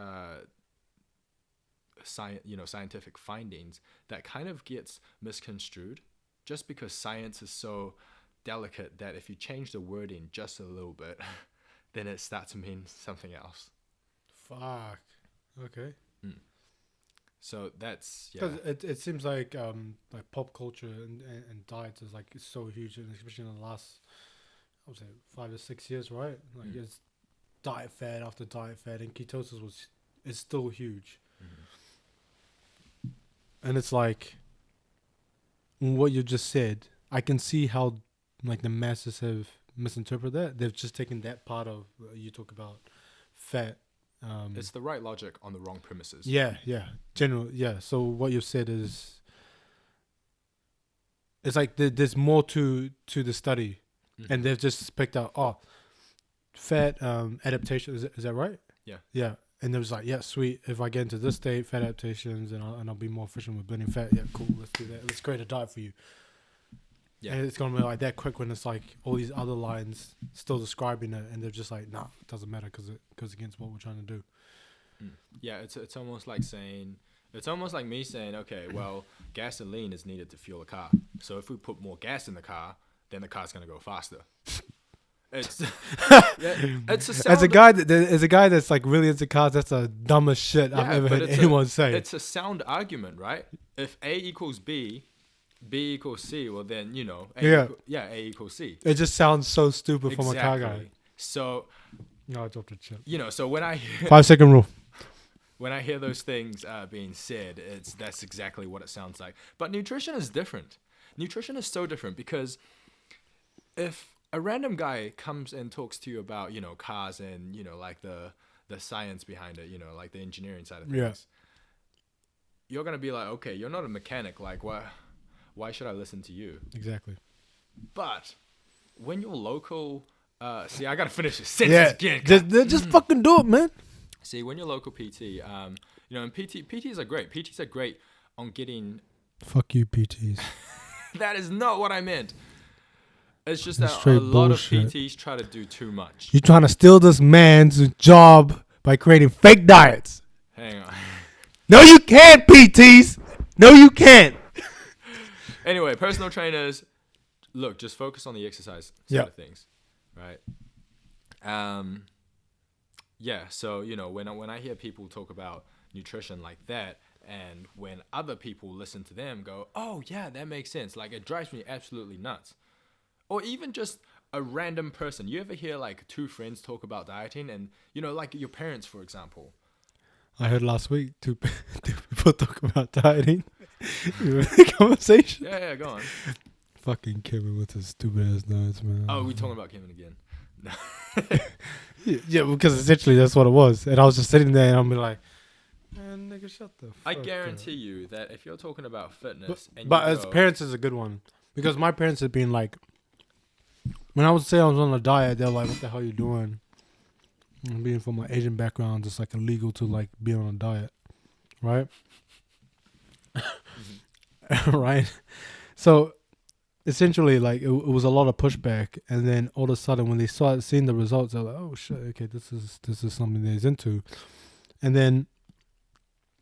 scientific findings that kind of gets misconstrued, just because science is so delicate that if you change the wording just a little bit, then it starts to mean something else. Fuck. Okay. So that's Because it seems like pop culture and diets is like it's so huge, and especially in the last, I would say 5 or 6 years, right? Like it's diet fad after diet fad, and ketosis is still huge. And it's like what you just said. I can see how like the masses have misinterpreted that. They've just taken that part of you talk about fat. It's the right logic on the wrong premises. Yeah. So what you've said is, it's like there's more to the study, and they've just picked out fat adaptation. Is that right? Yeah. And it was like, yeah, sweet. If I get into this state, fat adaptations, and I'll be more efficient with burning fat. Yeah, cool. Let's do that. Let's create a diet for you. Yeah. And it's gonna be like that quick when it's like all these other lines still describing it, and they're just like, nah, it doesn't matter because it goes against what we're trying to do. Yeah, it's almost like saying, it's almost like me saying, okay, well, gasoline is needed to fuel a car. So if we put more gas in the car, then the car's gonna go faster. It's it's a sound. As a guy that's like really into cars, that's the dumbest shit I've ever heard anyone say. It's a sound argument, right? If A equals B, B equals C, well then, you know, A equals C. It just sounds so stupid from a car guy. So, no, I dropped the chip. You know, so when I hear 5-second rule. When I hear those things being said, that's exactly what it sounds like. But nutrition is different. Nutrition is so different because if a random guy comes and talks to you about, you know, cars and, you know, like the science behind it, you know, like the engineering side of things, you're going to be like, okay, you're not a mechanic. Like, why should I listen to you? Exactly. But when your local, see, I got to finish this sentence again. Just fucking do it, man. See, when your local PT, you know, and PTs are great. PTs are great on getting... Fuck you, PTs. That is not what I meant. It's just that a lot of PTs try to do too much. You're trying to steal this man's job by creating fake diets. Hang on. No, you can't, PTs. No, you can't. Anyway, personal trainers, look, just focus on the exercise side of things, right? Yeah, so, you know, when I hear people talk about nutrition like that, and when other people listen to them go, oh, yeah, that makes sense. Like, it drives me absolutely nuts. Or even just a random person. You ever hear, like, two friends talk about dieting? And, you know, like your parents, for example. I heard last week two people talk about dieting. You remember the conversation? Yeah, go on. Fucking Kevin with his stupid-ass diets, man. Oh, we talking about Kevin again. Yeah, because essentially that's what it was. And I was just sitting there and I'm like, man, nigga, shut the fuck I guarantee you that if you're talking about fitness... But as parents is a good one. Because my parents have been like... When I would say I was on a diet, they're like, what the hell are you doing? And being from my Asian background, it's like illegal to like be on a diet. Right? Right? So... essentially, like, it was a lot of pushback, and then all of a sudden, when they started seeing the results, they're like, "Oh shit, okay, this is something that he's into." And then,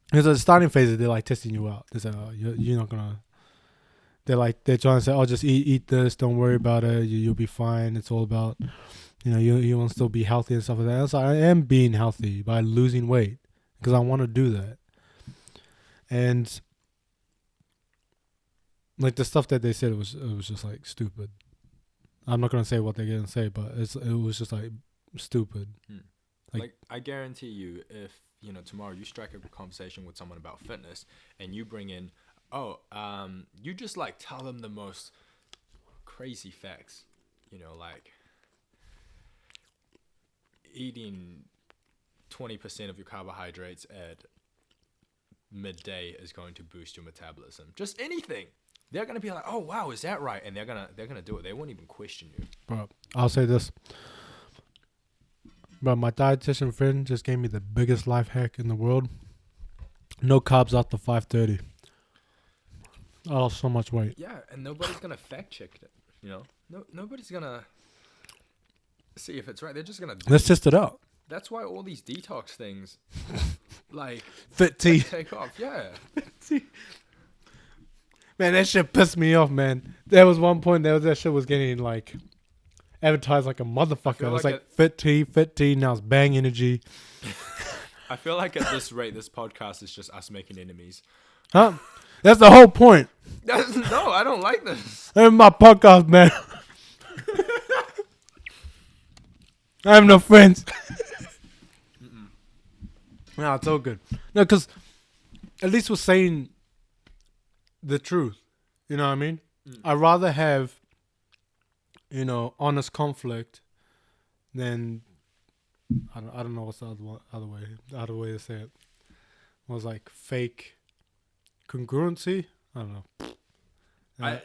because at the starting phase, they're like testing you out. They say, "Oh, you're not gonna." They're trying to say, "Oh, just eat this. Don't worry about it. You'll be fine. It's all about, you know, you want to still be healthy and stuff like that." So I am being healthy by losing weight because I want to do that, and. Like the stuff that they said, it was just like stupid. I'm not gonna say what they're gonna say, but it was just like stupid. Like I guarantee you, if you know tomorrow you strike a conversation with someone about fitness and you bring in, you just like tell them the most crazy facts, you know, like eating 20% of your carbohydrates at midday is going to boost your metabolism. Just anything. They're gonna be like, "Oh wow, is that right?" And they're gonna do it. They won't even question you. Bro, I'll say this. Bro, my dietitian friend just gave me the biggest life hack in the world. No carbs after 5:30. I lost so much weight. Yeah, and nobody's gonna fact check it. You know, nobody's gonna see if it's right. They're just gonna. Let's test it out. That's why all these detox things, like Fit tea, take off. Yeah. Fit tea. Man, that shit pissed me off, man. There was one point that shit was getting like advertised like a motherfucker. It was like fit tea. Now it's Bang Energy. I feel like at this rate, this podcast is just us making enemies. Huh? That's the whole point. No, I don't like this. That's my podcast, man. I have no friends. No, it's all good. No, because at least we're saying the truth. You know what I mean? I'd rather have, honest conflict than I don't know what's the other way to say it. Was like fake congruency. I don't know.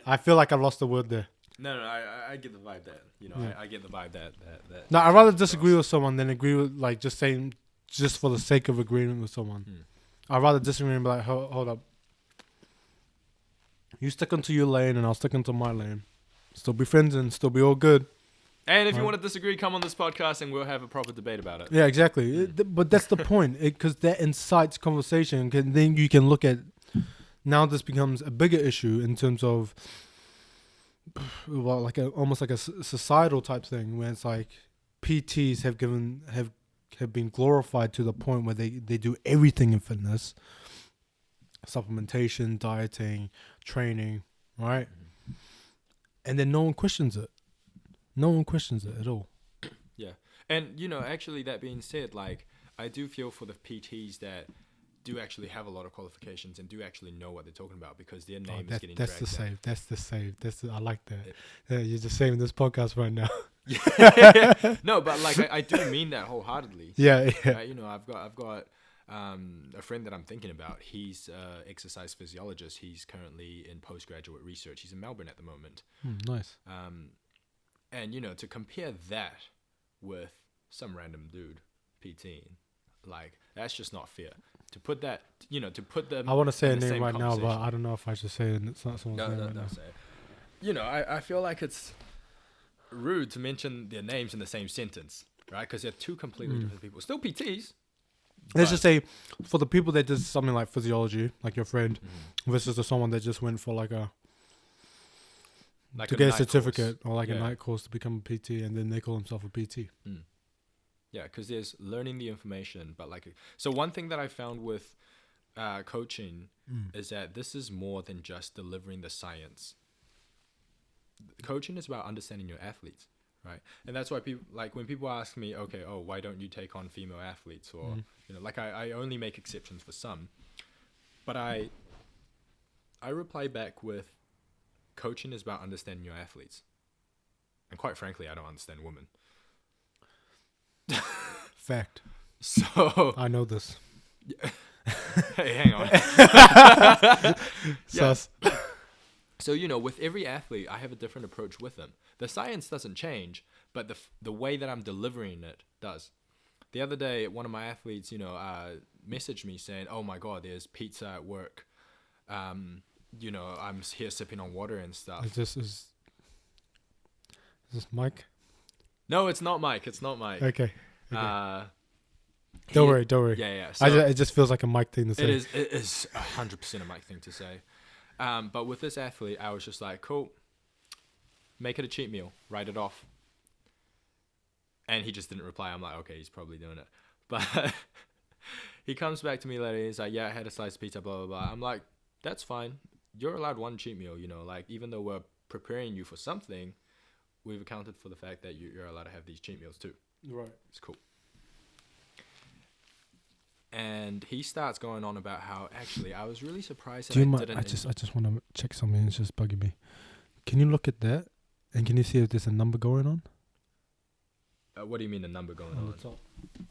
I feel like I lost the word there. No, I get the vibe that I get the vibe that. No, I'd rather disagree with someone than agree with like just saying just for the sake of agreeing with someone. I'd rather disagree and be like, hold up. You stick into your lane and I'll stick into my lane. Still be friends and still be all good. And if you want to disagree, come on this podcast and we'll have a proper debate about it. Yeah, exactly. But that's the point. Because that incites conversation. Then you can look at... Now this becomes a bigger issue in terms of... Well, almost like a societal type thing where it's like PTs have been glorified to the point where they do everything in fitness. Supplementation, dieting, training, right? And then no one questions it. No one questions it at all. Yeah. And, actually that being said, like, I do feel for the PTs that do actually have a lot of qualifications and do actually know what they're talking about because their name is getting dragged out. That's the save. I like that. Yeah, you're just saving this podcast right now. No, but like I do mean that wholeheartedly. Yeah. I've got a friend that I'm thinking about. He's exercise physiologist. He's currently in postgraduate research. He's in Melbourne at the moment. Nice. And to compare that with some random dude PT, like that's just not fair. To put that, to put them. I want to say a name right now, but I don't know if I should say it. It's not someone's name right now. Say it. I feel like it's rude to mention their names in the same sentence, right? Because they're two completely different people. Still PTs. Let's just say, for the people that did something like physiology, like your friend, versus someone that just went for to get a certificate or a night course to become a PT, and then they call themselves a PT. Yeah, because there's learning the information, but so one thing that I found with coaching is that this is more than just delivering the science. Coaching is about understanding your athletes, right? And that's why people when people ask me, why don't you take on female athletes, or I only make exceptions for some, but I reply back with, coaching is about understanding your athletes, and quite frankly, I don't understand women. Fact. So I know this. Hey, hang on. Sus. So with every athlete, I have a different approach with them. The science doesn't change, but the way that I'm delivering it does. The other day, one of my athletes, messaged me saying, "Oh my God, there's pizza at work. I'm here sipping on water and stuff." Is this Mike? No, it's not Mike. Okay. Don't worry. Yeah. So it just feels like a Mike thing to say. It is 100% a Mike thing to say. But with this athlete, I was just like, cool. Make it a cheat meal. Write it off. And he just didn't reply. I'm like, okay, he's probably doing it. But he comes back to me later. He's like, yeah, I had a slice of pizza, blah, blah, blah. I'm like, that's fine. You're allowed one cheat meal, even though we're preparing you for something, we've accounted for the fact that you're allowed to have these cheat meals too. Right. It's cool. And he starts going on about how, actually, I was really surprised that I just want to check something. It's just bugging me. Can you look at that? And can you see if there's a number going on? What do you mean a number going on? The top.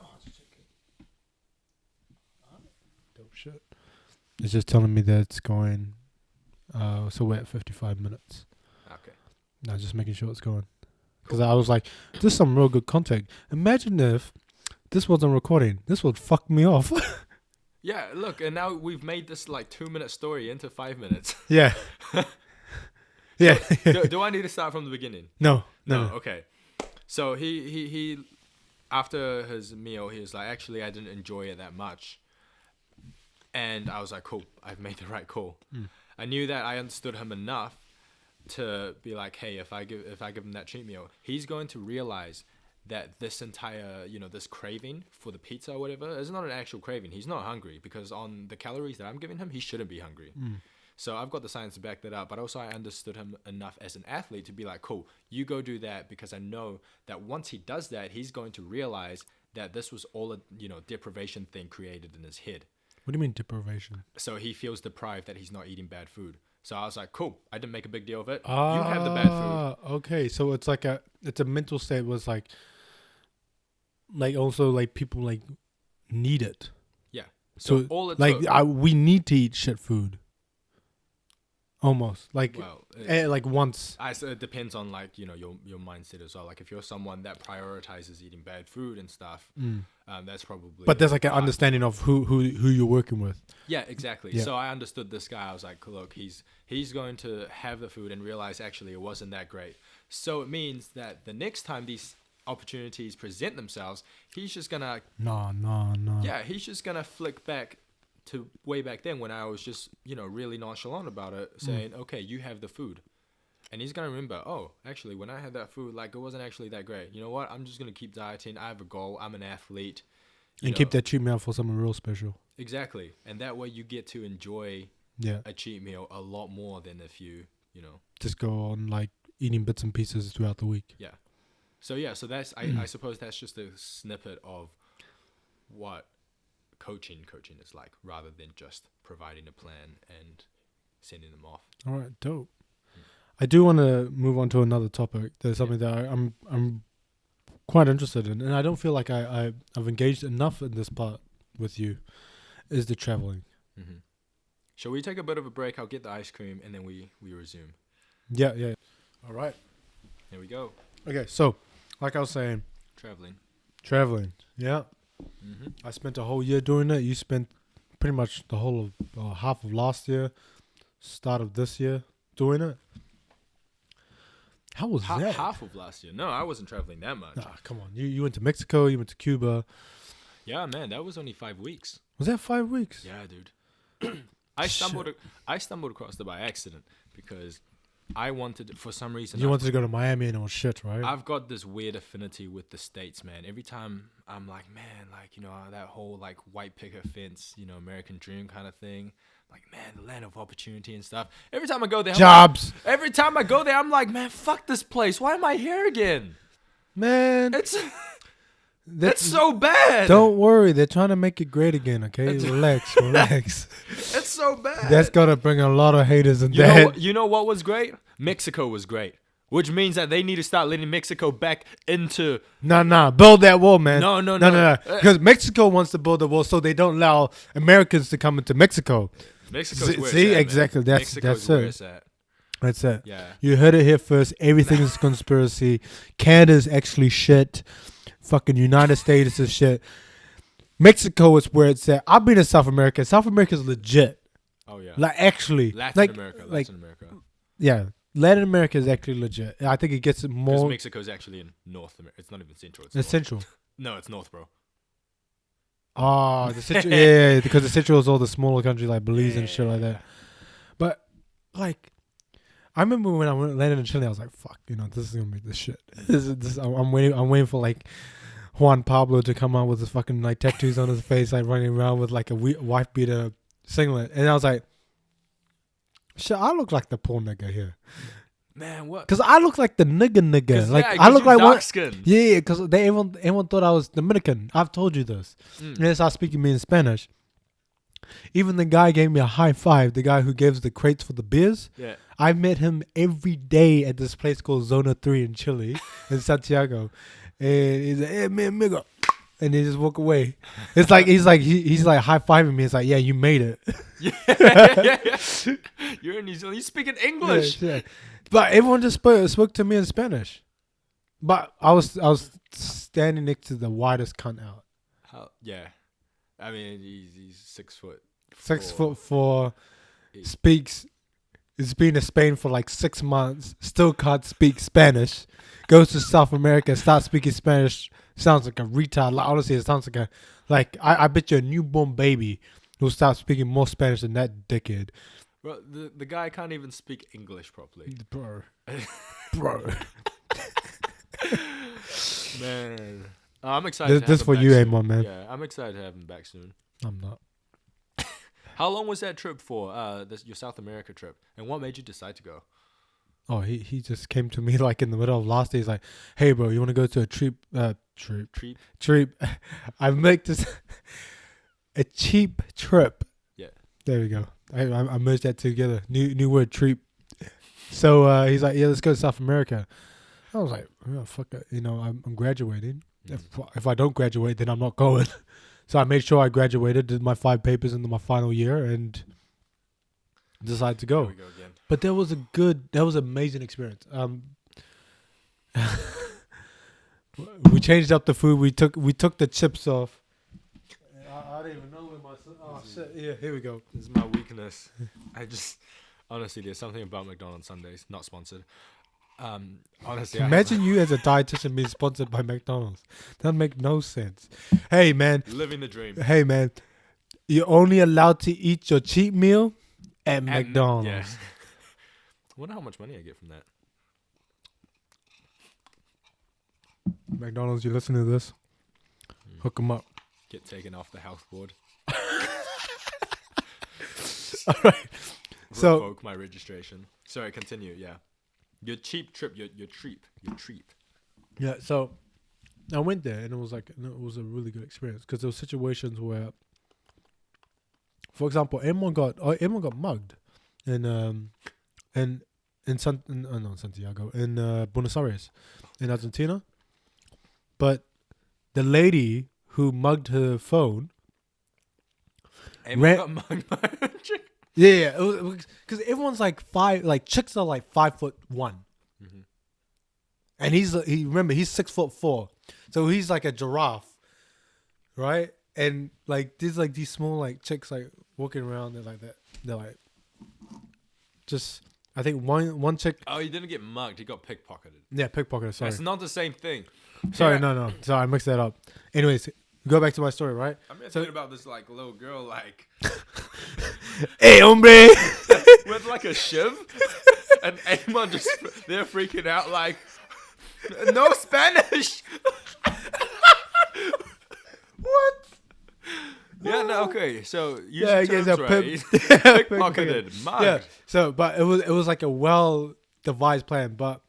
Oh, just checking. Dope shit. It's just telling me that it's going. So we're at 55 minutes. Okay. No, just making sure it's going. Because I was like, this is some real good content. Imagine if this wasn't recording. This would fuck me off. Yeah, look, and now we've made this 2-minute story into 5 minutes. Yeah. Yeah. Do I need to start from the beginning? No. Okay. So he after his meal, he was like, actually, I didn't enjoy it that much. And I was like, cool, I've made the right call. I knew that I understood him enough to be like, hey, if I give him that cheat meal, he's going to realize that this entire, this craving for the pizza or whatever is not an actual craving. He's not hungry because on the calories that I'm giving him, he shouldn't be hungry. So I've got the science to back that up, but also I understood him enough as an athlete to be like, cool, you go do that, because I know that once he does that, he's going to realize that this was all a, deprivation thing created in his head. What do you mean deprivation? So he feels deprived that he's not eating bad food. So I was like, cool, I didn't make a big deal of it. You have the bad food. Okay, so it's like a mental state was like also like people like need it. Yeah. So all it like took, we need to eat shit food. Almost like like once. So it depends on like your mindset as well. Like if you're someone that prioritizes eating bad food and stuff, that's probably. But there's like an understanding of who you're working with. Yeah, exactly. Yeah. So I understood this guy. I was like, look, he's going to have the food and realize actually it wasn't that great. So it means that the next time these opportunities present themselves, he's just gonna no. Yeah, he's just gonna flick back to way back then when I was just, really nonchalant about it, saying, okay, you have the food. And he's going to remember, oh, actually, when I had that food, like, it wasn't actually that great. You know what? I'm just going to keep dieting. I have a goal. I'm an athlete. And keep that cheat meal for something real special. Exactly. And that way you get to enjoy a cheat meal a lot more than if you, just go on, like, eating bits and pieces throughout the week. Yeah. So that's, I suppose that's just a snippet of what coaching is like, rather than just providing a plan and sending them off. All right, dope. I do want to move on to another topic. There's something that I'm quite interested in, and I don't feel like I've engaged enough in this part with you, is the traveling. Mm-hmm. Shall we take a bit of a break? I'll get the ice cream, and then we resume. Yeah. All right. Here we go. Okay, so like I was saying, traveling. Yeah. Mm-hmm. I spent a whole year doing it. You spent pretty much the whole of half of last year, start of this year doing it. How was that? Half of last year. No, I wasn't traveling that much. Nah, come on. You went to Mexico. You went to Cuba. Yeah, man, that was only 5 weeks. Was that 5 weeks? Yeah, dude. I stumbled across it by accident because I wanted, for some reason, you wanted to go to Miami and all shit, right? I've got this weird affinity with the States, man. Every time I'm like, man, like, that whole like white picket fence, American dream kind of thing. Like, man, the land of opportunity and stuff. Every time I go there, jobs. Every time I go there, I'm like, man, fuck this place. Why am I here again? Man, that's so bad. Don't worry, they're trying to make it great again. Okay, relax. It's so bad. That's gonna bring a lot of haters in there. You know what was great? Mexico was great, which means that they need to start letting Mexico back into. Nah, build that wall, man. No. Because Mexico wants to build the wall, so they don't allow Americans to come into Mexico. Mexico's where see, it's at, exactly. Man. That's where it. It's at. That's it. Yeah. You heard it here first. Everything is conspiracy. Canada's actually shit. Fucking United States is shit. Mexico is where it's at. I've been to South America. South America is legit. Oh yeah. Like actually, Latin America. Yeah, Latin America is actually legit. I think it gets more. Because Mexico is actually in North America. It's not even Central. It's Central. No, it's North, bro. Oh, the Central. Yeah, because the Central is all the smaller countries like Belize and shit like that. But like, I remember when I landed in Chile, I was like, "Fuck, this is gonna be the shit." This. I'm waiting for like Juan Pablo to come out with his fucking like tattoos on his face, like running around with like a wife beater singlet, and I was like, "Shit, I look like the poor nigga here." Man, what? Because I look like the nigga. Like yeah, I look like dark skin. Yeah, because everyone thought I was Dominican. I've told you this. And they started speaking to me in Spanish. Even the guy gave me a high five. The guy who gives the crates for the beers. Yeah. I met him every day at this place called Zona 3 in Chile, in Santiago. And he's like, "Hey man, nigga," and he just walk away. It's like he's like high fiving me. It's like, yeah, you made it. Yeah. You're in New Zealand. You're speaking English. Yeah. But everyone just spoke to me in Spanish. But I was standing next to the widest cunt out. Yeah. I mean, he's 6 foot. 6'4", speaks. He's been in Spain for like 6 months. Still can't speak Spanish. Goes to South America, starts speaking Spanish. Sounds like a retard. Like, honestly, it sounds like I bet you a newborn baby will start speaking more Spanish than that dickhead. Bro, the guy can't even speak English properly. Bro. Man, I'm excited. This to for have you, him back Amon, man. soon. Yeah, I'm excited to have him back soon. I'm not. How long was that trip for? Your South America trip, and what made you decide to go? Oh, he just came to me like in the middle of last day. He's like, "Hey, bro, you want to go to a trip? I make this a cheap trip." Yeah. There we go. I merged that together. New word, treat. So he's like, "Yeah, let's go to South America." I was like, "Oh, fuck it. You know, I'm graduating. If I don't graduate, then I'm not going." So I made sure I graduated, did my 5 papers into my final year, and decided to go. Here we go again. But that was an amazing experience. We changed up the food. We took the chips off. I don't even know where my shit. Yeah, here we go. This is my weakness. I just honestly, there's something about McDonald's Sundays. Not sponsored. Honestly, Imagine you as a dietitian being sponsored by McDonald's. That make no sense. Hey man, living the dream. Hey man, you're only allowed to eat your cheat meal at McDonald's. Yeah. I wonder how much money I get from that. McDonald's, you listen to this? Hook them up. Get taken off the health board. All right. So revoke my registration. Sorry, continue. Yeah, your cheap trip. Your treat. Yeah. So I went there, and it was a really good experience because there were situations where, for example, everyone got mugged, not Santiago, in Buenos Aires, in Argentina. But the lady who mugged her phone, got mugged by a chick. Yeah, because everyone's like chicks are like 5'1", and he's 6'4", so he's like a giraffe, right? And like there's like these small like chicks like walking around, they're like that, they're like, just I think one chick. Oh, he didn't get mugged. He got pickpocketed. Yeah, pickpocketed. Sorry, it's not the same thing. Sorry, no. Sorry, I mixed that up. Anyways, go back to my story, right? I'm thinking about this like little girl like. Hey, hombre! With like a shiv, and Amon just they're freaking out like, no Spanish. What? Yeah, no, okay. So you pickpocketed, mugged. Yeah. So, but it was like a well devised plan. But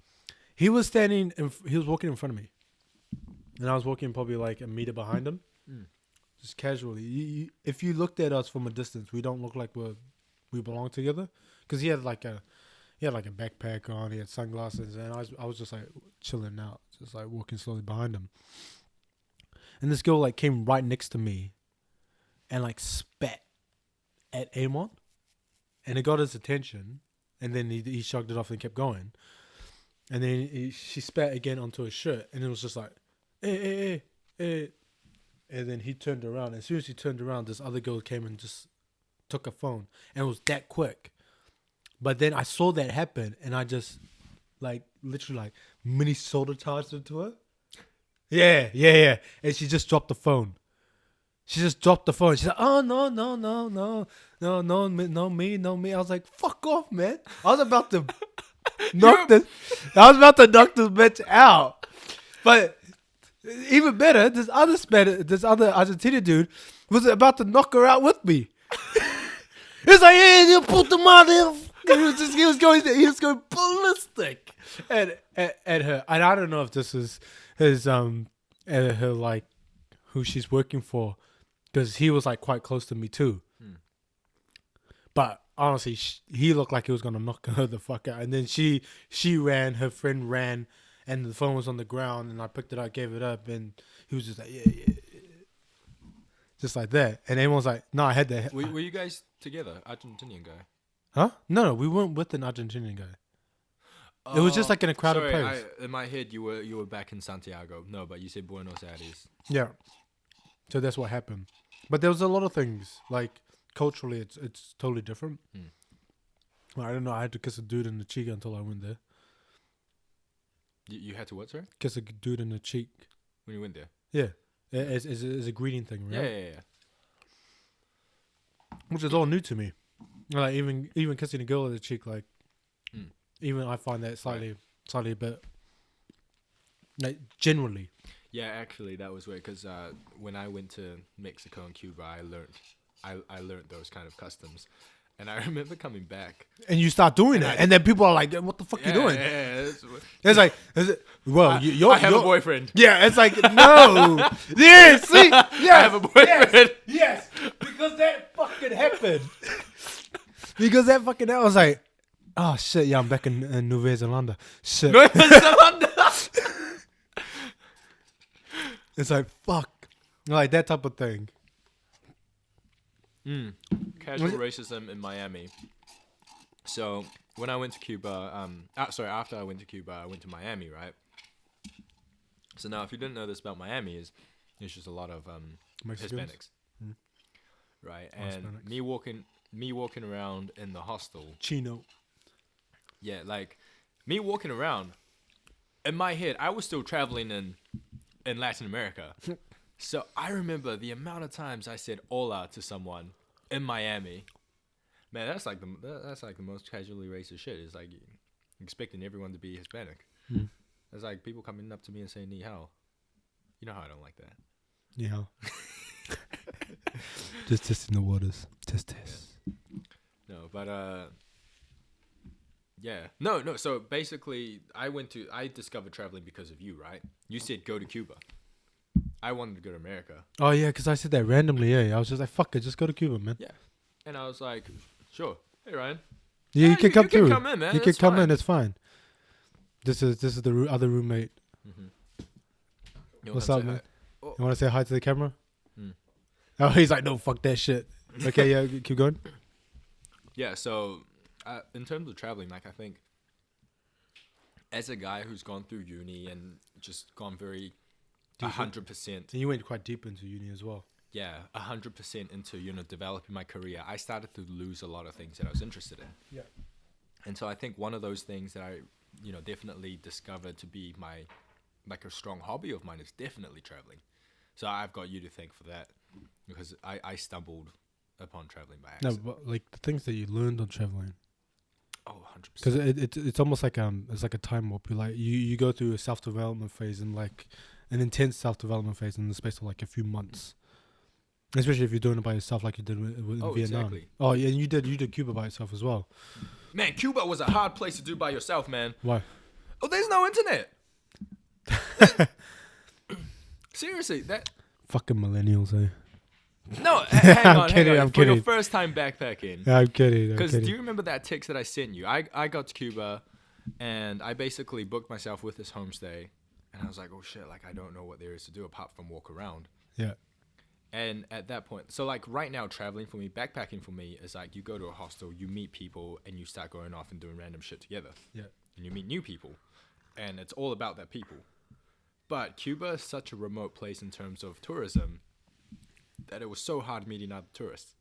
he was walking in front of me, and I was walking probably like a meter behind him. Just casually. If you looked at us from a distance, we don't look like we belong together. Because he had like a backpack on, he had sunglasses, and I was just like chilling out, just like walking slowly behind him. And this girl like came right next to me, and like spat at Amon, and it got his attention. And then he shrugged it off and kept going. And then she spat again onto his shirt, and it was just like, hey. And then he turned around. As soon as he turned around, this other girl came and just took a phone. And it was that quick. But then I saw that happen, and I just, like, literally, like, mini soda charged into her. Yeah. And she just dropped the phone. She's like, oh, no, me. I was like, fuck off, man. I was about to knock this bitch out. But even better, this other Argentinian dude was about to knock her out with me. He's like, "Hey, you put the mother." He was going ballistic at her, and I don't know if this is his her like who she's working for, because he was like quite close to me too. But honestly, he looked like he was gonna knock her the fuck out, and then she ran, her friend ran. And the phone was on the ground, and I picked it up, gave it up, and he was just like, yeah. Just like that. And everyone was like, no, I had that. Were you guys together, Argentinian guy? Huh? No, we weren't with an Argentinian guy. It was just like in a crowded place. In my head, you were back in Santiago. No, but you said Buenos Aires. Yeah. So that's what happened. But there was a lot of things, like culturally, it's totally different. I don't know, I had to kiss a dude in the cheek until I went there. You had to what, sorry? Kiss a dude in the cheek. When you went there? Yeah. As a greeting thing, right? Yeah. Which is all new to me. Like even kissing a girl in the cheek, like even I find that slightly a bit Like generally. Yeah, actually, that was weird because when I went to Mexico and Cuba, I learned those kind of customs, and I remember coming back. And you start doing it, and then people are like, "What the fuck you doing?" Yeah, It's like, well, I have a boyfriend. Yeah, it's like no. Yeah, see, yes, I have a boyfriend. Yes, because that fucking happened. Because that fucking I was like, oh shit, yeah, I'm back in Nueva Zelanda. Shit. It's like fuck, like that type of thing. Casual racism in Miami. So when I went to Cuba, after I went to Cuba, I went to Miami, right? So now, if you didn't know this about Miami, there's just a lot of Hispanics, right? And Hispanics. me walking around in the hostel, Chino. yeah, like me walking around. In my head, I was still traveling in Latin America. So I remember the amount of times I said "hola" to someone in Miami. Man, that's like the most casually racist shit. It's like expecting everyone to be Hispanic. It's like people coming up to me and saying "ni hao." You know how I don't like that. Yeah. Just testing the waters. Test. No, but yeah. No. So basically, I discovered traveling because of you, right? You said go to Cuba. I wanted to go to America. Oh yeah, because I said that randomly. Yeah, I was just like, fuck it, just go to Cuba, man. Yeah. And I was like, sure. Hey, Ryan. Yeah, you can come through. You can come in, man. You can come in. It's fine. This is the other roommate. What's up, man? You want to say hi to the camera? Oh, he's like, no, fuck that shit. Okay, yeah, keep going. Yeah, so in terms of traveling, like I think as a guy who's gone through uni and just gone very 100%. And you went quite deep into uni as well. Yeah, 100% into, developing my career. I started to lose a lot of things that I was interested in. Yeah. And so I think one of those things that I, definitely discovered to be a strong hobby of mine is definitely traveling. So I've got you to thank for that because I stumbled upon traveling by accident. No, but like the things that you learned on traveling. Oh, 100%. Because it's almost like it's like a time warp. You go through a self-development phase and like an intense self-development phase in the space of like a few months. Especially if you're doing it by yourself, like you did with Vietnam. Exactly. Oh, yeah, and you did Cuba by yourself as well. Man, Cuba was a hard place to do by yourself, man. Why? Oh, there's no internet. Seriously, that. Fucking millennials, eh? No, hang on. I'm For kidding. your first time backpacking. I'm kidding. Because do you remember that text that I sent you? I got to Cuba, and I basically booked myself with this homestay, and I was like, oh shit, like I don't know what there is to do apart from walk around. Yeah. And at that point, so like right now, traveling for me, backpacking for me is like you go to a hostel, you meet people, and you start going off and doing random shit together. Yeah. And you meet new people, and it's all about that people. But Cuba is such a remote place in terms of tourism that it was so hard meeting other tourists.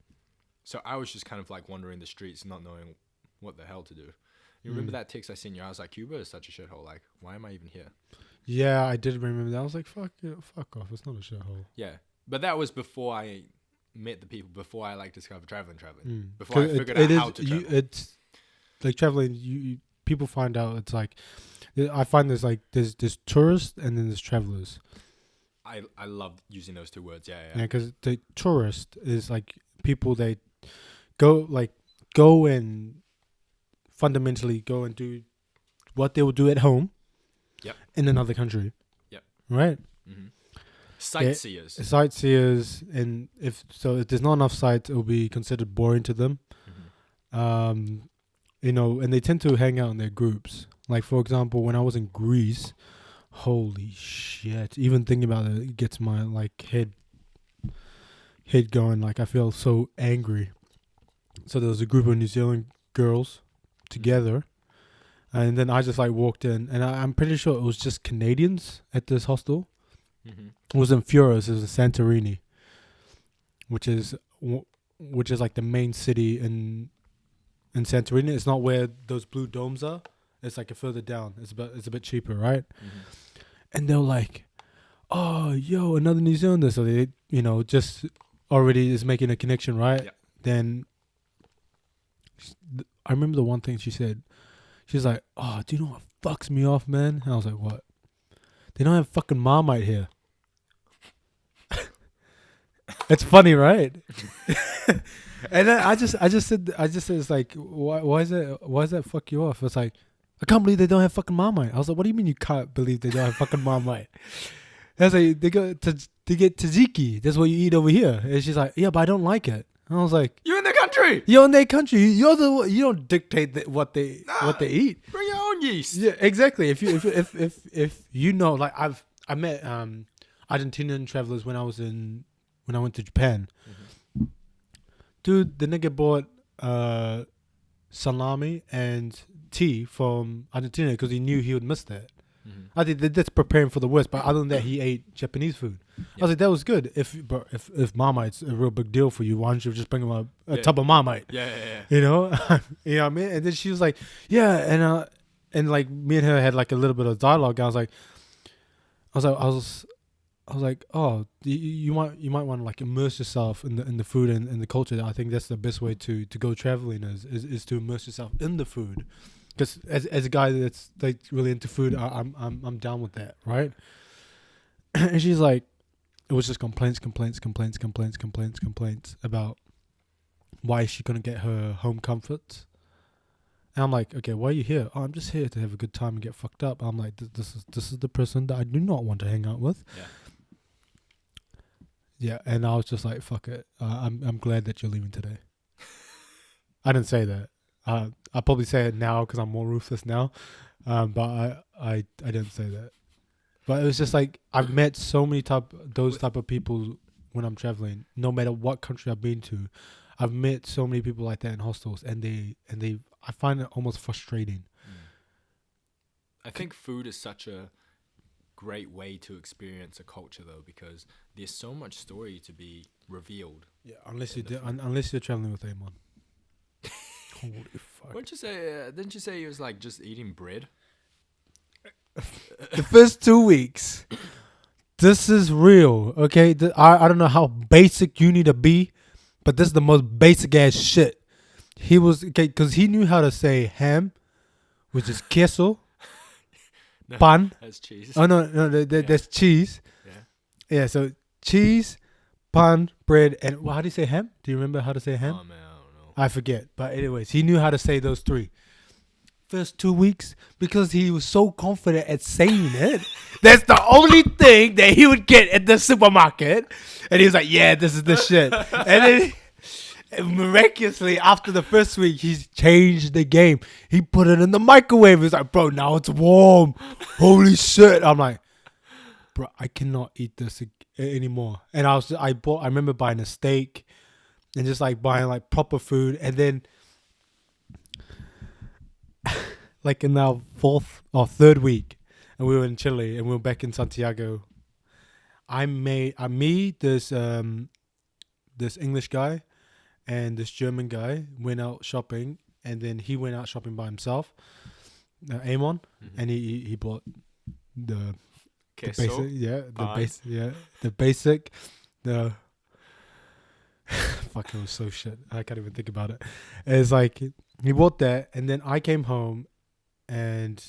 So I was just kind of like wandering the streets, not knowing what the hell to do. You remember that text I sent you? I was like, Cuba is such a shithole. Like, why am I even here? Yeah, I did remember that. I was like, fuck off. It's not a shithole. Yeah. But that was before I met the people, before I like discovered traveling. Before I figured out how to travel. It's like traveling, people find out it's like, I find there's tourists and then there's travelers. I love using those two words. Yeah. Yeah, because the tourist is like people they go and fundamentally go and do what they would do at home. Yep. In another country. Yep. Right. Mm-hmm. Sightseers. Sightseers, and if there's not enough sites, it will be considered boring to them. Mm-hmm. And they tend to hang out in their groups. Like for example, when I was in Greece, holy shit! Even thinking about it gets my like head going. Like I feel so angry. So there was a group of New Zealand girls together, and then I just like walked in, and I'm pretty sure it was just Canadians at this hostel. Mm-hmm. It wasn't Furious, it was in Santorini, which is like the main city in Santorini. It's not where those blue domes are. It's like further down. It's a bit cheaper, right? Mm-hmm. And they're like, "Oh, yo, another New Zealander." So they, just already is making a connection, right? Yeah. Then I remember the one thing she said. She's like, "Oh, do you know what fucks me off, man?" And I was like, "What?" they don't have fucking Marmite here. It's funny, right? And then I just said it's like, why is that fuck you off? It's like, I can't believe they don't have fucking Marmite. I was like, what do you mean you can't believe they don't have fucking Marmite? I was like, they get tzatziki. That's what you eat over here. And she's like, yeah, but I don't like it. And I was like, You're in the country. you're in their country. You don't dictate what they eat. Bring your own yeast. Yeah, exactly. If you know, like I met Argentinian travelers when I went to Japan. Mm-hmm. Dude, the nigga bought salami and tea from Argentina because he knew he would miss that. Mm-hmm. I think that's preparing for the worst. But other than that, he ate Japanese food. Yep. I was like, that was good. If Marmite's a real big deal for you, why don't you just bring him a tub of Marmite? Yeah. You know, you know what I mean. And then she was like, yeah, and like me and her had like a little bit of dialogue. I was like, oh, you might want to like immerse yourself in the food and the culture. I think that's the best way to go traveling is to immerse yourself in the food. Because as a guy that's like really into food, I'm down with that, right? And she's like, it was just complaints about why is she gonna get her home comforts. And I'm like, okay, why are you here? Oh, I'm just here to have a good time and get fucked up. I'm like, this is the person that I do not want to hang out with. Yeah, and I was just like, fuck it. I'm glad that you're leaving today. I didn't say that. I'll probably say it now because I'm more ruthless now. But I didn't say that. But it was just like, I've met so many those type of people when I'm traveling. No matter what country I've been to, I've met so many people like that in hostels, and I find it almost frustrating. I think food is such a great way to experience a culture, though, because there's so much story to be revealed. Yeah, unless you're traveling with Amon. Holy fuck! Didn't you say he was like just eating bread? The first 2 weeks, this is real. Okay, I don't know how basic you need to be, but this is the most basic ass shit. He was okay because he knew how to say ham, which is queso. No, pan. That's cheese. Oh no, that's cheese. Yeah. So cheese, pan, bread, and how do you say ham? Do you remember how to say ham? Oh man, I don't know. I forget. But anyways, he knew how to say those three. First 2 weeks, because he was so confident at saying it. That's the only thing that he would get at the supermarket, and he was like, "Yeah, this is the shit." And then miraculously, after the first week, he's changed the game. He put it in the microwave. He's like, bro, now it's warm. Holy shit. I'm like, bro, I cannot eat this anymore. And I remember buying a steak and just like buying like proper food. And then like in our third week, and we were in Chile and we were back in Santiago. This English guy and this German guy went out shopping, and then he went out shopping by himself, Amon, and he bought the basic, fuck, it was so shit. I can't even think about it. It's like he bought that, and then I came home, and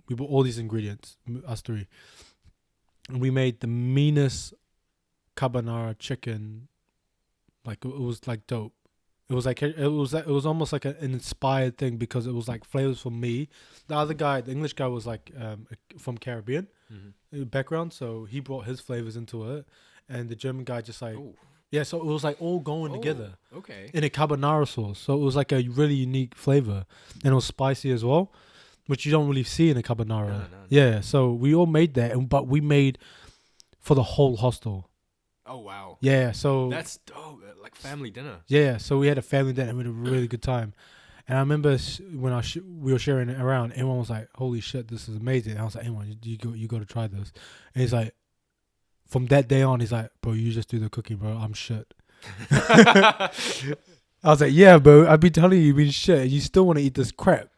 we bought all these ingredients, us three, and we made the meanest carbonara chicken. Like it was like dope. It was almost like an inspired thing because it was like flavors from me. The other guy, the English guy, was like from Caribbean background, so he brought his flavors into it, and the German guy just like so it was like all going together. Okay. In a carbonara sauce, so it was like a really unique flavor, and it was spicy as well, which you don't really see in a carbonara. No. Yeah, so we all made that, but we made for the whole hostel. Oh wow! Yeah, so that's dope, like family dinner. Yeah, so we had a family dinner and we had a really good time. And I remember when we were sharing it around, everyone was like, "Holy shit, this is amazing!" And I was like, "Everyone, you got to try this." And he's like, from that day on, he's like, "Bro, you just do the cooking, bro. I'm shit." I was like, "Yeah, bro. I've been telling you've been shit, and you still want to eat this crap."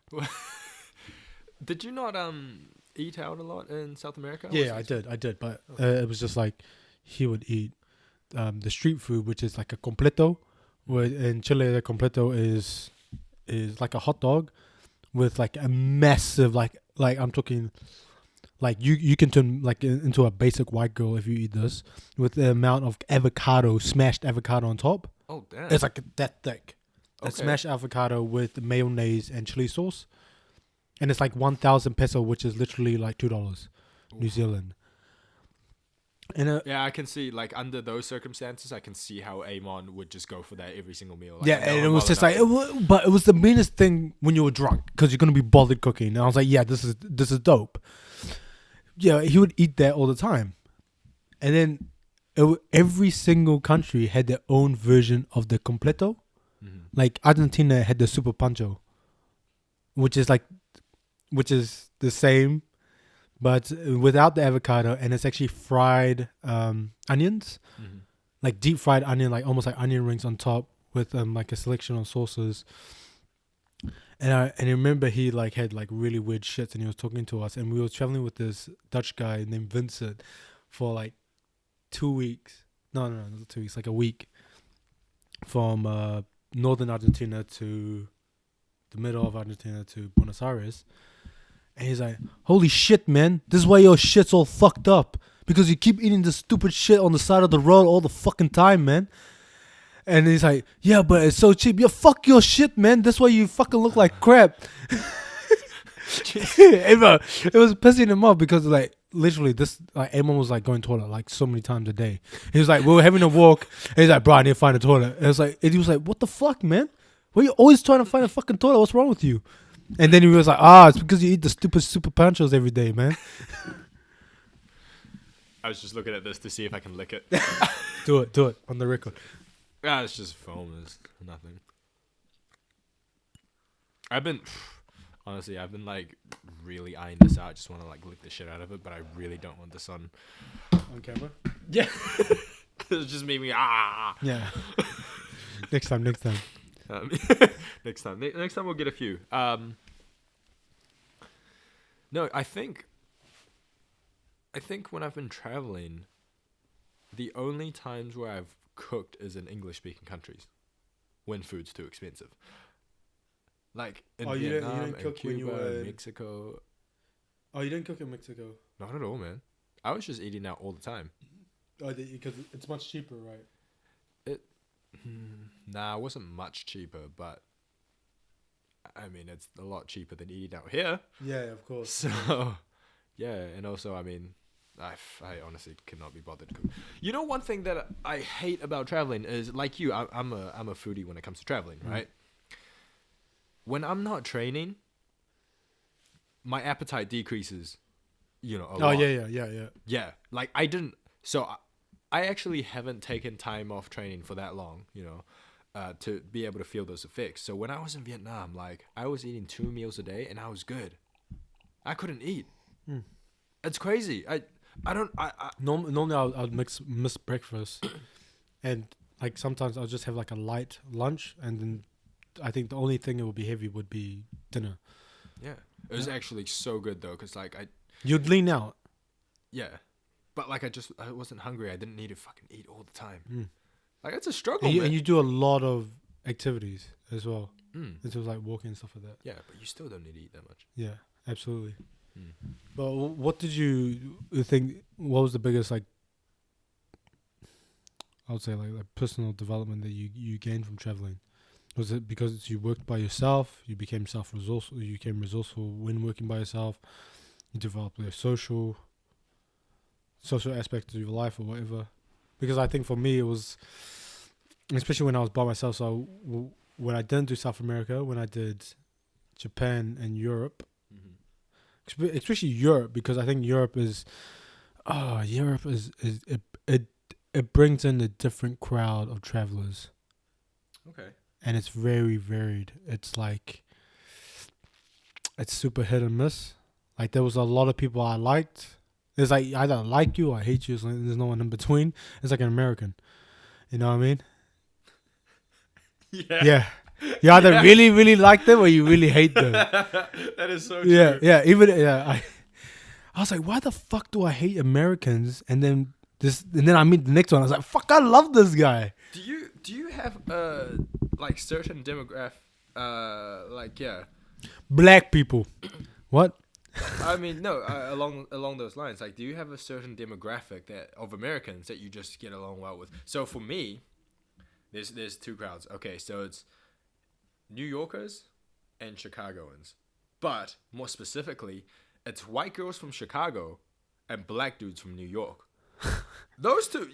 Did you not eat out a lot in South America? Yeah, I did, but it was just like he would eat the street food, which is like a completo. Where in Chile, the completo is like a hot dog with like a massive like I'm talking Like you can turn like into a basic white girl if you eat this with the amount of avocado, smashed avocado on top. Oh damn! It's like that thick. A Okay. smashed avocado with mayonnaise and chili sauce, and it's like 1,000 peso, which is literally like $2 New Zealand. And Yeah, I can see like under those circumstances, I can see how Amon would just go for that every single meal. Like, yeah, I know and it him was well just enough. like, but it was the meanest thing when you were drunk because you're gonna be bothered cooking. And I was like, yeah, this is dope. Yeah, he would eat that all the time, and then every single country had their own version of the completo. Mhm. Like Argentina had the super pancho, which is the same, but without the avocado, and it's actually fried onions, Mhm. like deep fried onion, like almost like onion rings on top with like a selection of sauces. And I remember he like had like really weird shits, and he was talking to us, and we were traveling with this Dutch guy named Vincent for like 2 weeks. No, not 2 weeks, like a week, from northern Argentina to the middle of Argentina to Buenos Aires. And he's like, holy shit, man, this is why your shit's all fucked up. Because you keep eating this stupid shit on the side of the road all the fucking time, man. And he's like, yeah, but it's so cheap. Yeah, fuck your shit, man. That's why you fucking look like crap. Hey, bro, it was pissing him off because like literally this like Amon was like going to toilet like so many times a day. He was like, we were having a walk, and he's like, bro, I need to find a toilet. And he was like, what the fuck, man? Why are you always trying to find a fucking toilet? What's wrong with you? And then he was like, it's because you eat the stupid super panchos every day, man. I was just looking at this to see if I can lick it. Do it on the record. It's just foam. It's nothing. Honestly, I've been like really eyeing this out. I just want to like lick the shit out of it, but I really don't want the sun. On camera? Yeah. It's just made me Yeah. Next time. Next time we'll get a few. No, I think when I've been traveling, the only times where I've cooked is in English-speaking countries, when food's too expensive. Like in you Vietnam didn't and cook when you Cuba were and in- Mexico. Oh, you didn't cook in Mexico? Not at all, man. I was just eating out all the time. Oh, because it's much cheaper, right? Nah, it wasn't much cheaper, but I mean, it's a lot cheaper than eating out here. Yeah, of course. So, yeah, and also, I mean, I honestly cannot be bothered to cook. You know, one thing that I hate about traveling is, like you, I'm a foodie when it comes to traveling, right? When I'm not training, my appetite decreases, a lot. Yeah. Yeah, like I didn't. So I actually haven't taken time off training for that long, to be able to feel those effects. So when I was in Vietnam, like I was eating 2 meals a day and I was good. I couldn't eat. It's crazy. Normally I'd miss breakfast, and like sometimes I'll just have like a light lunch, and then I think the only thing that would be heavy would be dinner. Yeah, it was actually so good though, cause like You'd lean out. yeah, but like I wasn't hungry. I didn't need to fucking eat all the time. Like it's a struggle, And man. you do a lot of activities as well. Mm. It's just like walking and stuff like that. Yeah, but you still don't need to eat that much. Yeah, absolutely. Mm. But what did you think? What was the biggest like? I would say like personal development that you gained from traveling. Was it because you worked by yourself? You became self-resourceful. You became resourceful when working by yourself. You developed a social aspect of your life or whatever. Because I think for me it was, especially when I was by myself. So when I didn't do South America, when I did Japan and Europe, especially Europe, because I think Europe is it brings in a different crowd of travelers. Okay. And it's very varied. It's like, it's super hit and miss. Like there was a lot of people I liked. There's like either I like you or I hate you. So there's no one in between. It's like an American. You know what I mean? Yeah. Yeah. You either really, really like them or you really hate them. That is so true. Yeah. I was like, why the fuck do I hate Americans? And then I meet the next one. I was like, fuck, I love this guy. Do you have like certain demographic Black people. What? I mean, no. Along those lines, like, do you have a certain demographic of Americans that you just get along well with? So for me, there's two crowds. Okay, so it's New Yorkers and Chicagoans, but more specifically, it's white girls from Chicago and black dudes from New York. Those two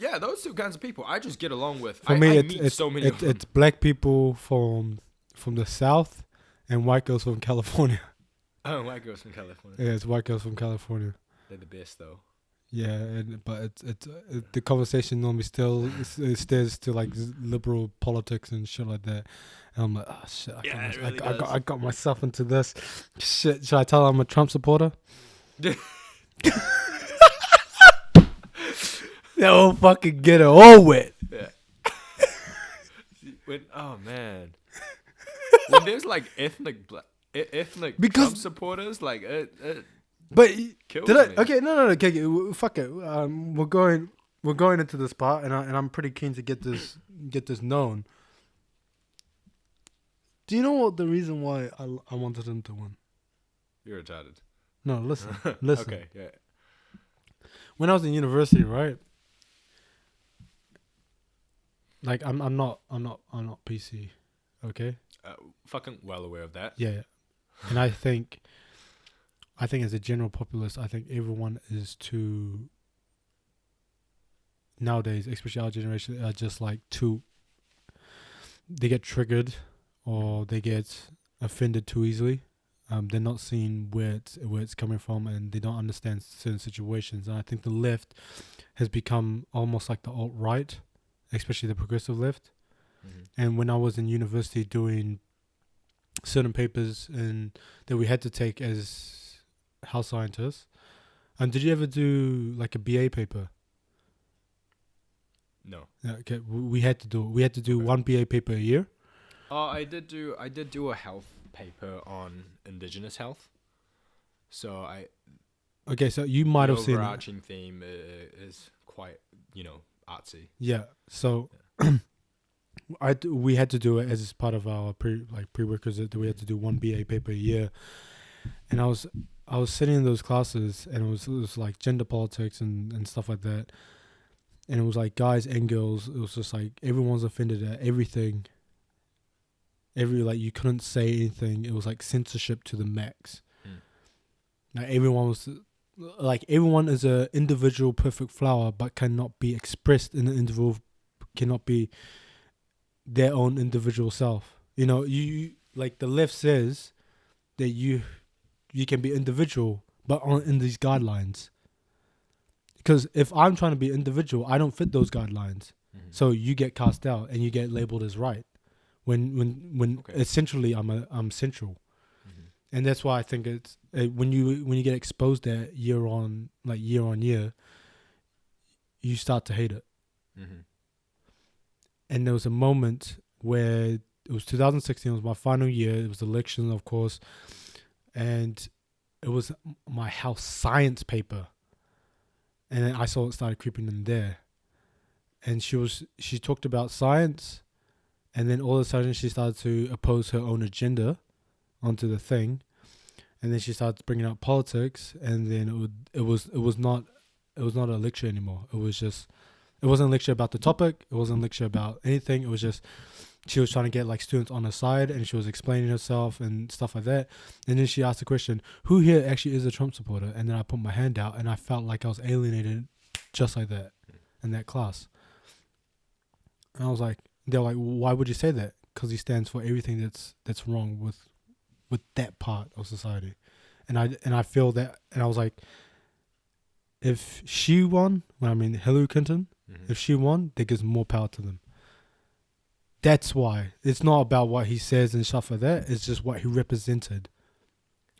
kinds of people I just get along with. For me, I meet so many of them. it's black people from the South and white girls from California. Oh, white girls from California. Yeah, it's white girls from California. They're the best, though. Yeah, but the conversation normally still it stares to like liberal politics and shit like that, and I'm like, oh shit, I got myself into this shit. Should I tell her I'm a Trump supporter? They'll fucking get it all wet. Yeah. Oh man, when there's like ethnic Trump supporters, like But kills did me. I? Okay, no. Okay, fuck it. We're going into this part, and I'm pretty keen to get this known. Do you know what the reason why I wanted him to win? You're retarded. No, listen. Okay, yeah. When I was in university, right? Like I'm not PC, okay? Fucking well aware of that. Yeah, and I think as a general populace, I think everyone is too nowadays, especially our generation, are just like too. They get triggered, or they get offended too easily. They're not seeing where it's coming from, and they don't understand certain situations. And I think the left has become almost like the alt-right, especially the progressive left. Mm-hmm. And when I was in university doing certain papers and that we had to take as health scientists, did you ever do like a BA paper? No. Yeah, okay, we had to do it. We had to do one BA paper a year. Oh, I did do a health paper on indigenous health. So Okay, so you might have seen the overarching theme is quite, artsy. Yeah. So we had to do it as part of our prerequisite that we had to do one BA paper a year. And I was sitting in those classes, and it was like gender politics and stuff like that. And it was like guys and girls. It was just like everyone's offended at everything. You couldn't say anything. It was like censorship to the max. Like everyone is a individual perfect flower, but cannot be expressed in an individual, cannot be their own individual self. You like the left says that you can be individual, but in these guidelines. Because if I'm trying to be individual, I don't fit those guidelines. Mm-hmm. So you get cast out and you get labeled as right. When essentially I'm central. And that's why I think it's when you get exposed to year on year, you start to hate it. Mm-hmm. And there was a moment where it was 2016. It was my final year. It was the election, of course, and it was my health science paper. And then I saw it started creeping in there, and she talked about science, and then all of a sudden she started to oppose her own agenda onto the thing, and then she started bringing up politics, and then it was not a lecture anymore. It wasn't a lecture about the topic. It wasn't a lecture about anything. It was just she was trying to get like students on her side, and she was explaining herself and stuff like that. And then she asked the question, "Who here actually is a Trump supporter?" And then I put my hand out, and I felt like I was alienated, just like that, in that class. And I was like, they're like, "Why would you say that?" Because he stands for everything that's wrong with that part of society. And I feel that, and I was like, if she won, Hillary Clinton, if she won, that gives more power to them. That's why. It's not about what he says and stuff like that. It's just what he represented.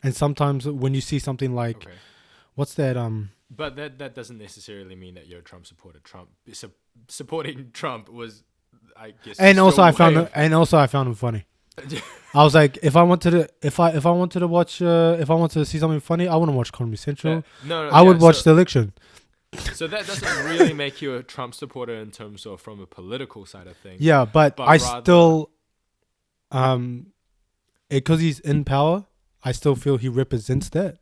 And sometimes when you see something like, what's that? But that doesn't necessarily mean that you're a Trump supporter. Supporting Trump was, I guess. And also I found him funny. I was like, if I wanted to see something funny, I wouldn't watch Comedy Central. I would watch the election. So that doesn't really make you a Trump supporter in terms of from a political side of things. Yeah, but I still, because he's in power, I still feel he represents that.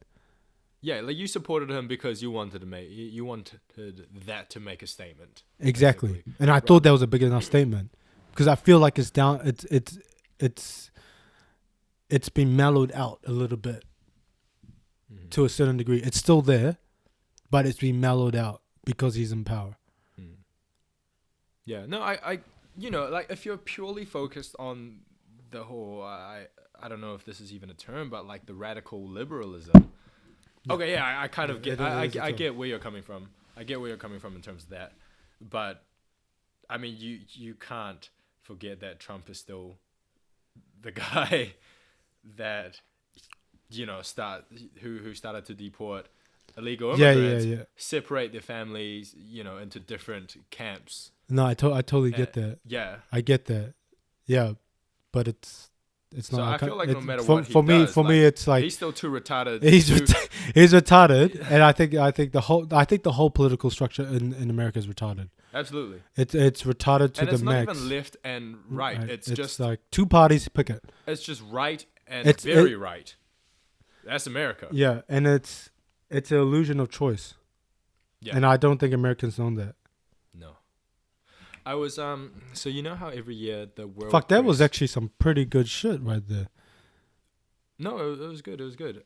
Yeah, like you supported him because you wanted that to make a statement. Exactly. Basically. And I thought that was a big enough statement, because I feel like it's been mellowed out a little bit to a certain degree. It's still there, but it's been mellowed out because he's in power. Yeah, no, I like if you're purely focused on the whole, I don't know if this is even a term, but like the radical liberalism. Okay, yeah, I kind of get, I get where you're coming from. I get where you're coming from in terms of that, but I mean, you can't forget that Trump is still the guy that who started to deport illegal immigrants, separate their families, into different camps. No, I totally get that. Yeah, I get that. Yeah, but it's so not. I feel like no matter for, what he for me, does, for me, it's like he's still too retarded. He's retarded, and I think the whole political structure in America is retarded. Absolutely, it's retarded to the max. And it's not even left and right. It's just like two parties pick it. It's just right and very right. That's America. Yeah, and it's an illusion of choice. Yeah, and I don't think Americans know that. No. I was so you know how every year the world that was actually some pretty good shit right there. No, it was good. It was good.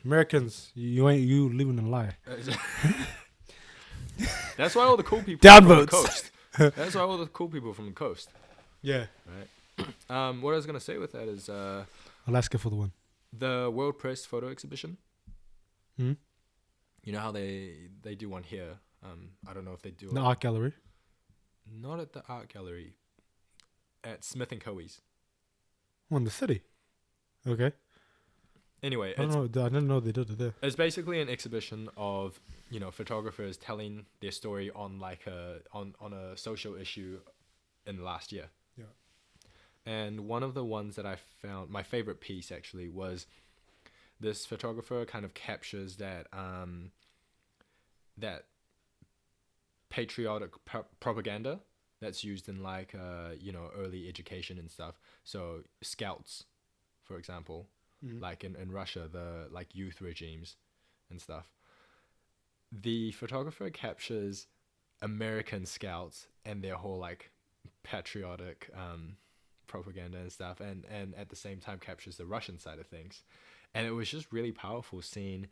Americans, you living a lie. That's why all the cool people downvotes from the coast. That's why all the cool people from the coast. Yeah. Right. What I was gonna say with that is Alaska for the one. The World Press photo exhibition. Hmm? You know how they do one here. I don't know if they do the art gallery. Not at the art gallery. At Smith and Coe's. Oh, in the city. Okay. Anyway, I didn't know they did it there. It's basically an exhibition of photographers telling their story on like on a social issue in the last year. Yeah. And one of the ones that I found, my favorite piece actually, was this photographer kind of captures that that patriotic propaganda that's used in like early education and stuff. So scouts, for example, like in Russia, the like youth regimes and stuff. The photographer captures American scouts and their whole like patriotic propaganda and stuff, and at the same time captures the Russian side of things. And it was just really powerful seeing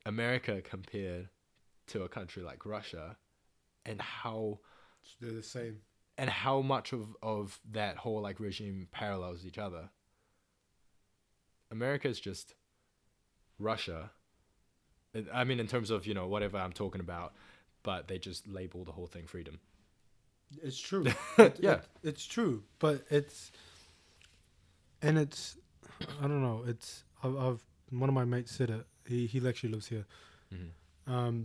America compared to a country like Russia, and how they're the same, and how much of that whole like regime parallels each other. America is just Russia. I mean, in terms of whatever I'm talking about, but they just label the whole thing freedom. It's true. It's true, but I don't know. I've one of my mates said it. He actually lives here. Mm-hmm.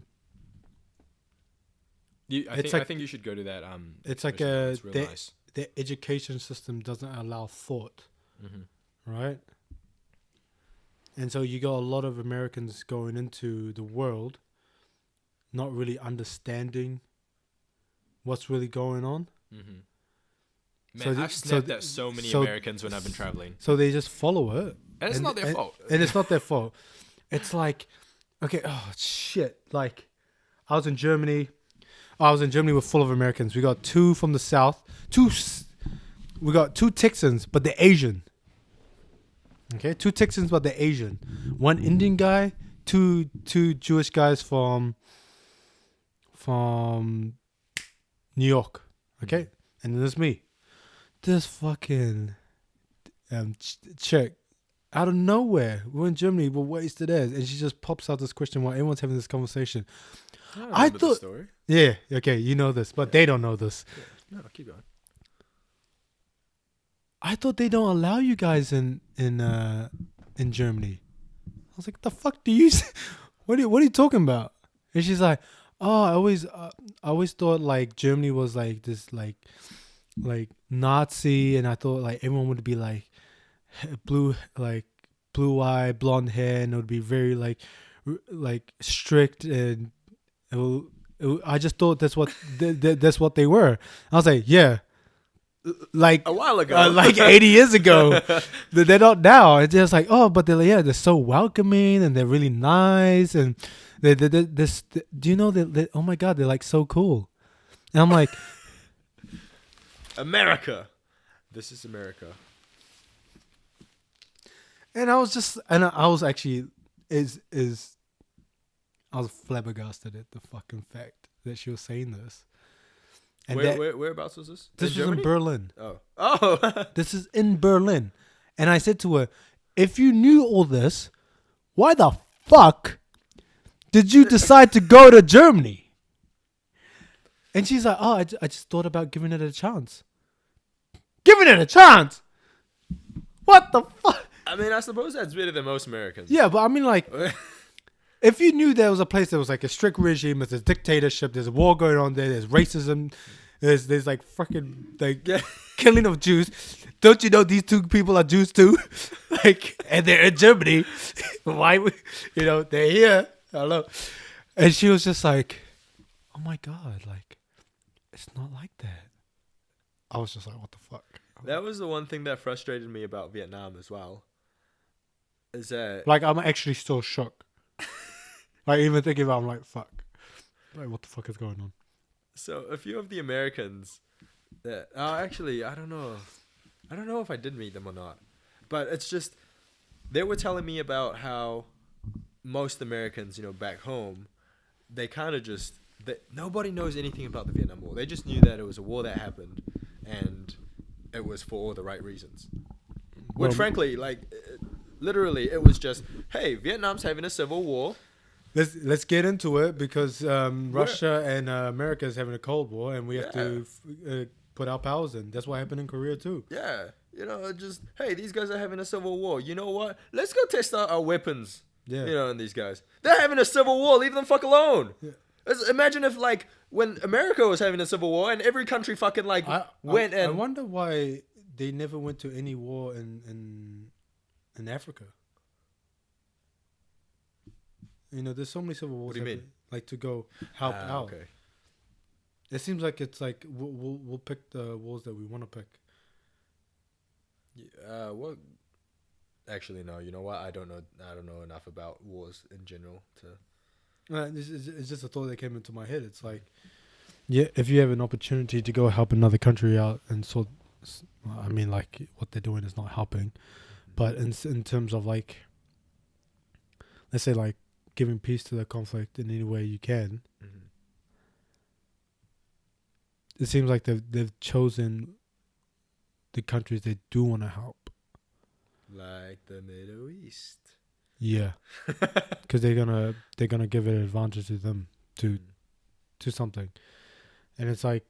I think you should go to that. It's like nice. The education system doesn't allow thought, right? And so you got a lot of Americans going into the world, not really understanding what's really going on. Man, I've snapped at so many Americans when I've been traveling. So they just follow it. And it's not their fault. And it's not their fault. It's like, okay, oh, shit. Like, I was in Germany with full of Americans. We got two from the South. We got two Texans, but they're Asian. Okay, two Texans, but they're Asian. One Indian guy, two Jewish guys from New York. Okay, and then there's me. This fucking chick out of nowhere. We're in Germany, we're wasted as, and she just pops out this question while everyone's having this conversation. I thought the story. Yeah, okay, you know this, but they don't know this. Yeah. No, keep going. I thought they don't allow you guys in Germany. I was like, the fuck do you? What are you talking about? And she's like, oh, I always thought like Germany was like this like Nazi, and I thought like everyone would be like blue eye, blonde hair, and it would be very like strict, and I just thought that's what they were. I was like, yeah, like A while ago. like 80 years ago. They're not now. It's just like, oh, but they're so welcoming and they're really nice and they this. Do you know that? Oh my God, they're like so cool. And I'm like, America. This is America. and I was just, and I was actually I was flabbergasted at the fucking fact that she was saying this. And whereabouts was this? This was in Berlin. Oh. This is in Berlin. And I said to her, if you knew all this, why the fuck did you decide to go to Germany? And she's like, oh, I just thought about giving it a chance. Giving it a chance? What the fuck? I mean, I suppose that's better than most Americans. Yeah, but I mean, like, if you knew there was a place that was like a strict regime, there's a dictatorship, there's a war going on there, there's racism, there's like fucking like killing of Jews. Don't you know these two people are Jews too? Like, and they're in Germany. Why would they're here? Hello. And she was just like, oh my God, like, it's not like that. I was just like, what the fuck? That was the one thing that frustrated me about Vietnam as well. Is that like, I'm actually still shook. Like, even thinking about it, I'm like, fuck. Like, what the fuck is going on? So a few of the Americans that actually I don't know if I did meet them or not, but it's just they were telling me about how most Americans, back home, they kind of just nobody knows anything about the Vietnam War. They just knew that it was a war that happened and it was for all the right reasons. Which frankly, like literally, it was just, hey, Vietnam's having a civil war. Let's get into it because Russia and America is having a Cold War, and we have to put our powers in. That's what happened in Korea too. Yeah, just hey, these guys are having a civil war. You know what? Let's go test out our weapons. Yeah, and these guys, they're having a civil war. Leave them fuck alone. Yeah. Imagine if like when America was having a civil war and every country fucking like went and. I wonder why they never went to any war in Africa. There's so many civil wars. What do you mean? Like to go help out. Okay. It seems like it's like we'll pick the wars that we want to pick. Well, actually, no. You know what? I don't know enough about wars in general to. It's just a thought that came into my head. It's like, yeah, if you have an opportunity to go help another country out and I mean, like what they're doing is not helping, but in terms of like, let's say like giving peace to the conflict in any way you can. Mm-hmm. It seems like they've chosen the countries they do want to help, like the Middle East. Yeah, because they're gonna give an advantage to them to something, and it's like,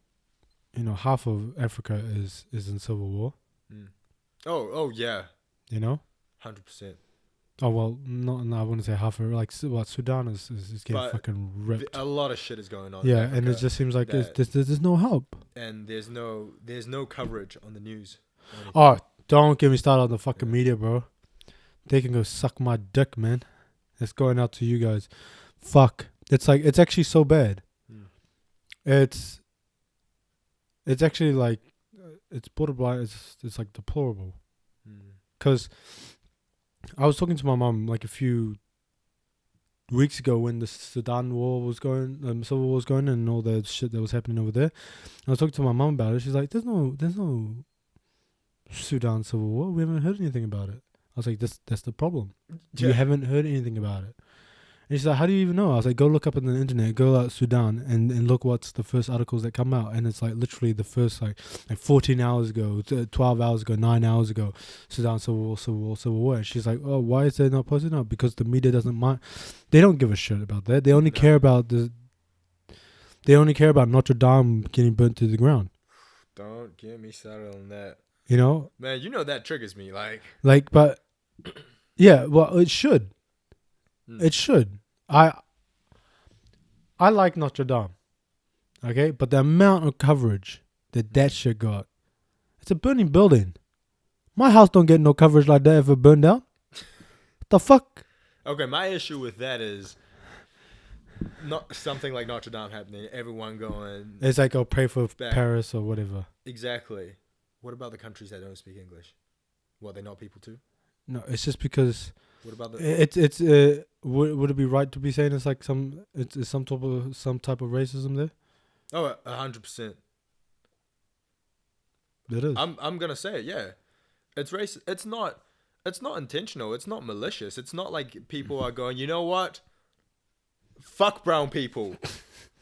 half of Africa is in civil war. Mm. Oh yeah. 100%. Oh well, no, I wouldn't say half of it. Like, Sudan is getting fucking ripped. A lot of shit is going on. Yeah, and it just seems like there's no help. And there's no coverage on the news. Oh, don't get me started on the fucking media, bro. They can go suck my dick, man. It's going out to you guys. Fuck. It's like, it's actually so bad. Mm. It's actually like, it's borderline. It's like deplorable. Because I was talking to my mom like a few weeks ago when the Sudan war was going, civil war was going, and all the shit that was happening over there. I was talking to my mom about it. She's like, "There's no Sudan civil war. We haven't heard anything about it." I was like, "That's the problem. Yeah. You haven't heard anything about it." And she's like, "How do you even know?" I was like, "Go look up on the internet. Go out Sudan and look what's the first articles that come out." And it's like literally the first like 14 hours ago, 12 hours ago, 9 hours ago, Sudan civil war. And she's like, "Oh, why is they not posting up?" Because the media doesn't mind. They don't give a shit about that. They only care about They only care about Notre Dame getting burnt to the ground. Don't get me started on that. Man, that triggers me. But yeah, well, it should. It should. I like Notre Dame, okay? But the amount of coverage that shit got, it's a burning building. My house don't get no coverage like that if it burned down. What the fuck? Okay, my issue with that is not something like Notre Dame happening. Everyone going. It's like, pray for Paris or whatever. Exactly. What about the countries that don't speak English? What, they're not people too? No, it's just because What about the? it's would it be right to be saying it's like it's some type of racism there? Oh, 100%. It is. I'm gonna say it. Yeah, it's race. It's not intentional. It's not malicious. It's not like people are going, you know what? Fuck brown people.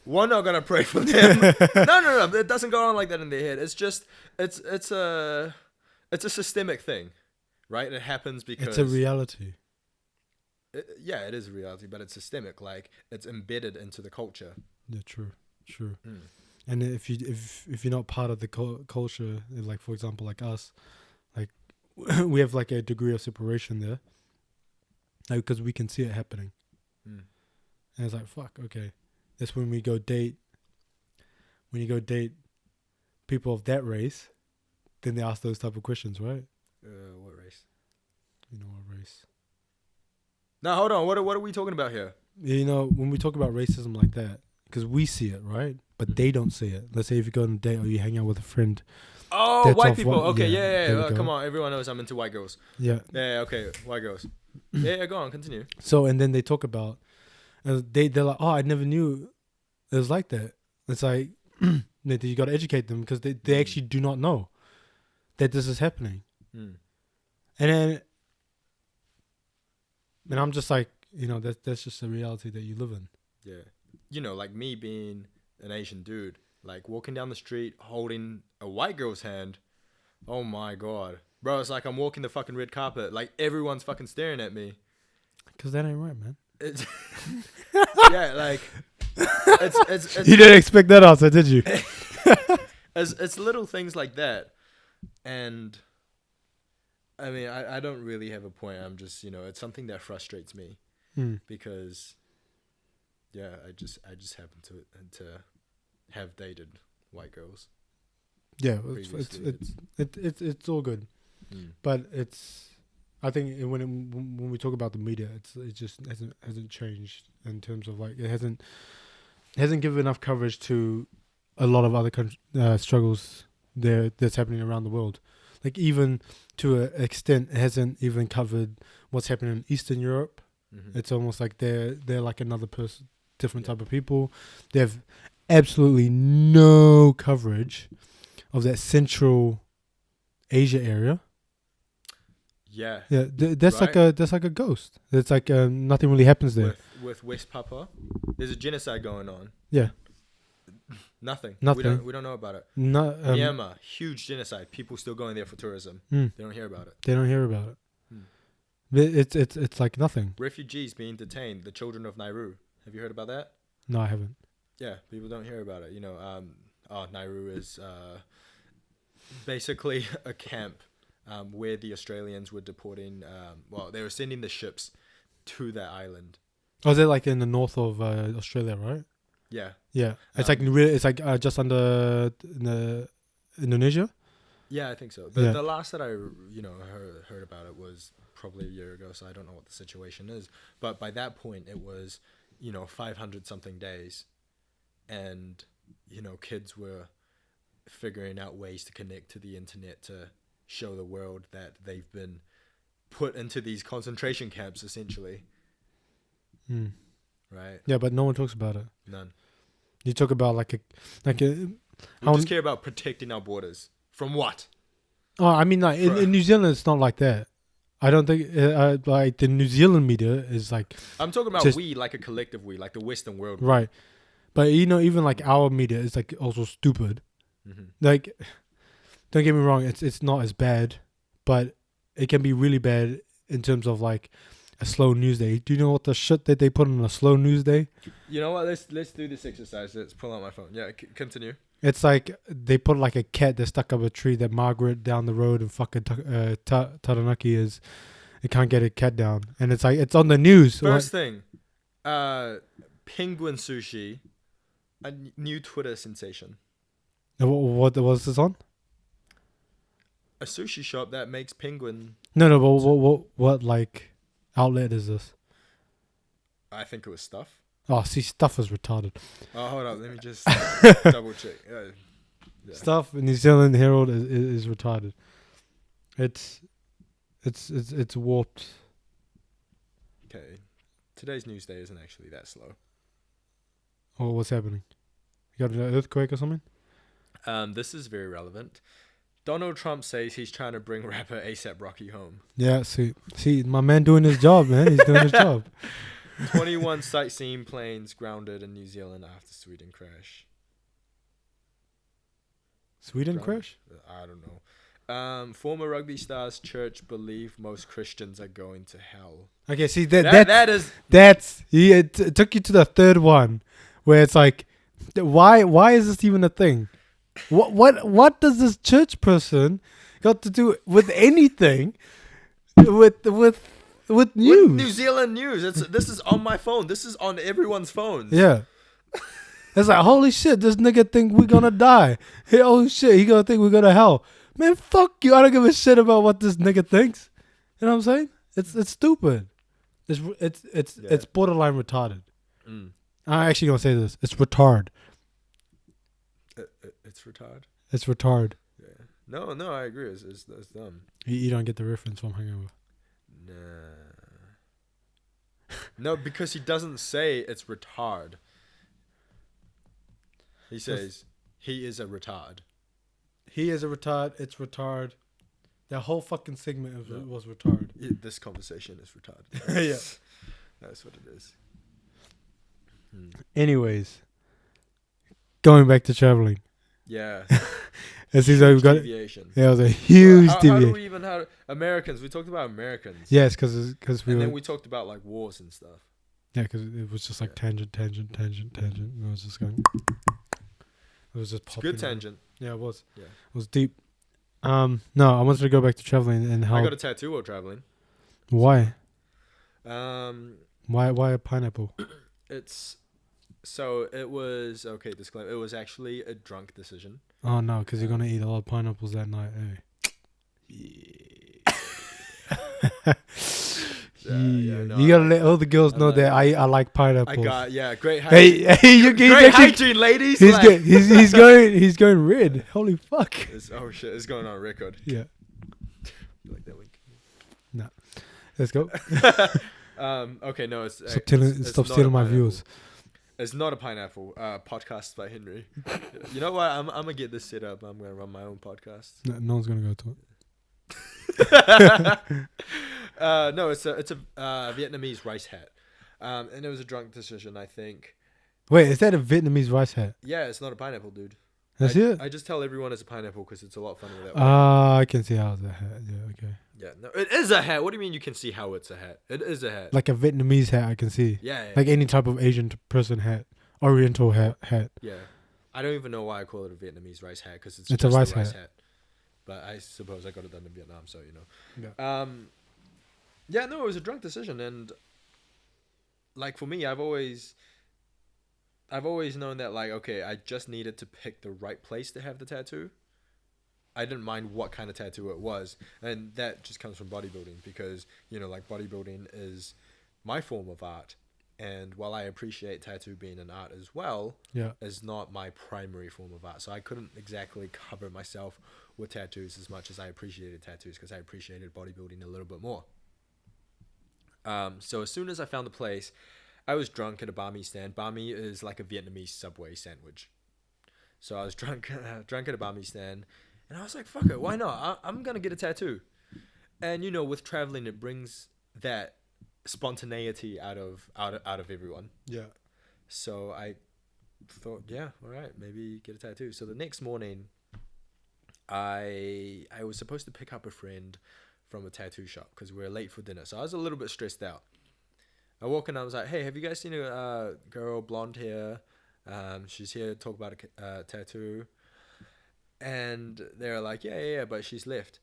We're not gonna pray for them. No. It doesn't go on like that in their head. It's just it's a systemic thing, right? It happens because it's a reality. Yeah, it is a reality, but it's systemic. Like, it's embedded into the culture. Yeah, true. And if you're not part of the culture, like for example, like us, like we have like a degree of separation there, like because we can see it happening, and it's like fuck. Okay, that's when we go date. When you go date people of that race, then they ask those type of questions, right? What race? You know what race? Now hold on. What are we talking about here? You know, when we talk about racism like that, because we see it, right? But they don't see it. Let's say if you go on a date or you hang out with a friend. Oh, white people. Okay, yeah. Oh, come on, everyone knows I'm into white girls. Yeah. Yeah. Okay, white girls. Yeah. Go on, continue. So and then they talk about, they're like, oh, I never knew it was like that. It's like you got to educate them because they actually do not know that this is happening. And then, and I'm just like, you know, that's just the reality that you live in. Yeah. You know, like me being an Asian dude, like walking down the street holding a white girl's hand. Oh my God. Bro, it's like I'm walking the fucking red carpet. Like, everyone's fucking staring at me. Because that ain't right, man. It's yeah, like, it's you didn't expect that answer, did you? it's little things like that. And I mean, I don't really have a point. I'm just, you know, it's something that frustrates me because, yeah, I just happen to have dated white girls. Yeah, it's all good, but I think when we talk about the media, it just hasn't changed in terms of like it hasn't given enough coverage to a lot of other struggles that's happening around the world. Like even to an extent, it hasn't even covered what's happening in Eastern Europe. It's almost like they're like another person, different type of people. They have absolutely no coverage of that Central Asia area. Yeah. That's right? like a ghost. It's like nothing really happens there. With West Papua, there's a genocide going on. Yeah. Nothing. We don't know about it. Myanmar, huge genocide. People still going there for tourism. They don't hear about it. It's like nothing. Refugees being detained. The children of Nauru. Have you heard about that? No, I haven't. Yeah, people don't hear about it. You know, Nauru is basically a camp where the Australians were deporting. They were sending the ships to that island. Oh, is it like in the north of Australia, right? Yeah. Yeah. It's like just under Indonesia. Yeah, I think so. The last that I heard about it was probably a year ago, so I don't know what the situation is. But by that point, it was 500 something days, and kids were figuring out ways to connect to the internet to show the world that they've been put into these concentration camps, essentially. Right. Yeah, but no one talks about it. None. You talk about we just care about protecting our borders from what? Oh, I mean, like in New Zealand, it's not like that. I don't think like the New Zealand media is like. I'm talking about we, like a collective we, like the Western world. Right, but even like our media is like also stupid. Like, don't get me wrong, it's not as bad, but it can be really bad in terms of like a slow news day. Do you know what the shit that they put on a slow news day? You know what? Let's do this exercise. Let's pull out my phone. Yeah, continue. It's like they put like a cat that stuck up a tree that Margaret down the road and fucking Taranaki is. It can't get a cat down, and it's like it's on the news. First thing, penguin sushi, a new Twitter sensation. What was this on? A sushi shop that makes penguin. No, but what like outlet is this? I think it was Stuff. Oh, see, Stuff is retarded. Oh, hold up. Let me just double check. stuff in New Zealand Herald is retarded. It's warped. Okay. Today's news day isn't actually that slow. Oh, what's happening? You got an earthquake or something? This is very relevant. Donald Trump says he's trying to bring rapper A$AP Rocky home. Yeah, see, my man doing his job, man. He's doing his job. 21 sightseeing planes grounded in New Zealand after Sweden crash. Sweden crash? I don't know. Former rugby stars church believe most Christians are going to hell. Okay, see it took you to the third one, where it's like, why is this even a thing? What does this church person got to do with anything? With news? With New Zealand news. This is on my phone. This is on everyone's phones. Yeah. It's like, holy shit, this nigga think we're gonna die. Hey, oh shit, he gonna think we're gonna hell. Man, fuck you. I don't give a shit about what this nigga thinks. You know what I'm saying? It's stupid. It's borderline retarded. I'm actually gonna say this. It's retard. It's retard. It's retard. Yeah. No, I agree. It's dumb. You don't get the reference from Hangover. Nah. No, because he doesn't say it's retard. He says he is a retard. He is a retard. It's retard. That whole fucking segment was retard. Yeah, this conversation is retard. Yeah. That's what it is. Anyways, going back to traveling. Yeah. It seems like we got deviation. Yeah, it was a huge deviation. How do we even Americans? We talked about Americans. Yes, because then we talked about like wars and stuff. Yeah, because it was just like tangent. And it was just going. It was just popping. Good tangent. Yeah, it was. Yeah. It was deep. No, I wanted to go back to traveling and how. I got a tattoo while traveling. Why? Why a pineapple? It was okay. Disclaimer: it was actually a drunk decision. Oh no, because you're gonna eat a lot of pineapples that night. No, you gotta let all the girls know that I like pineapples. Great. Great hygiene, ladies. He's going red. Holy fuck! Oh shit! It's going on record. Yeah. You like that link? No. Let's go. Okay. No. Stop stealing my viewers. It's not a pineapple. Podcast by Henry. You know what? I'm gonna get this set up. I'm gonna run my own podcast. No one's gonna go to it. No, it's a Vietnamese rice hat, and it was a drunk decision, I think. Wait, is that a Vietnamese rice hat? Yeah, it's not a pineapple, dude. That's it. I just tell everyone it's a pineapple because it's a lot funnier that way. I can see how it's a hat. Yeah, okay. Yeah, no, it is a hat. What do you mean you can see how it's a hat? It is a hat. Like a Vietnamese hat, I can see. Yeah. Like any type of Asian person hat, Oriental hat. Yeah, I don't even know why I call it a Vietnamese rice hat because it's just a rice hat. But I suppose I got it done in Vietnam, so you know. Yeah. No, it was a drunk decision, and like for me, I've always known that like, okay, I just needed to pick the right place to have the tattoo. I didn't mind what kind of tattoo it was, and that just comes from bodybuilding because you know, like bodybuilding is my form of art, and while I appreciate tattoo being an art as well, is not my primary form of art. So I couldn't exactly cover myself with tattoos as much as I appreciated tattoos because I appreciated bodybuilding a little bit more. So as soon as I found the place, I was drunk at a banh mi stand. Banh mi is like a Vietnamese Subway sandwich. So I was drunk at a banh mi stand, and I was like, "Fuck it, why not? I'm gonna get a tattoo." And you know, with traveling, it brings that spontaneity out of everyone. Yeah. So I thought, yeah, all right, maybe get a tattoo. So the next morning, I was supposed to pick up a friend from a tattoo shop because we were late for dinner. So I was a little bit stressed out. I walk in, I was like, "Hey, have you guys seen a girl, blonde hair? She's here to talk about a tattoo." And they're like, yeah, but she's left.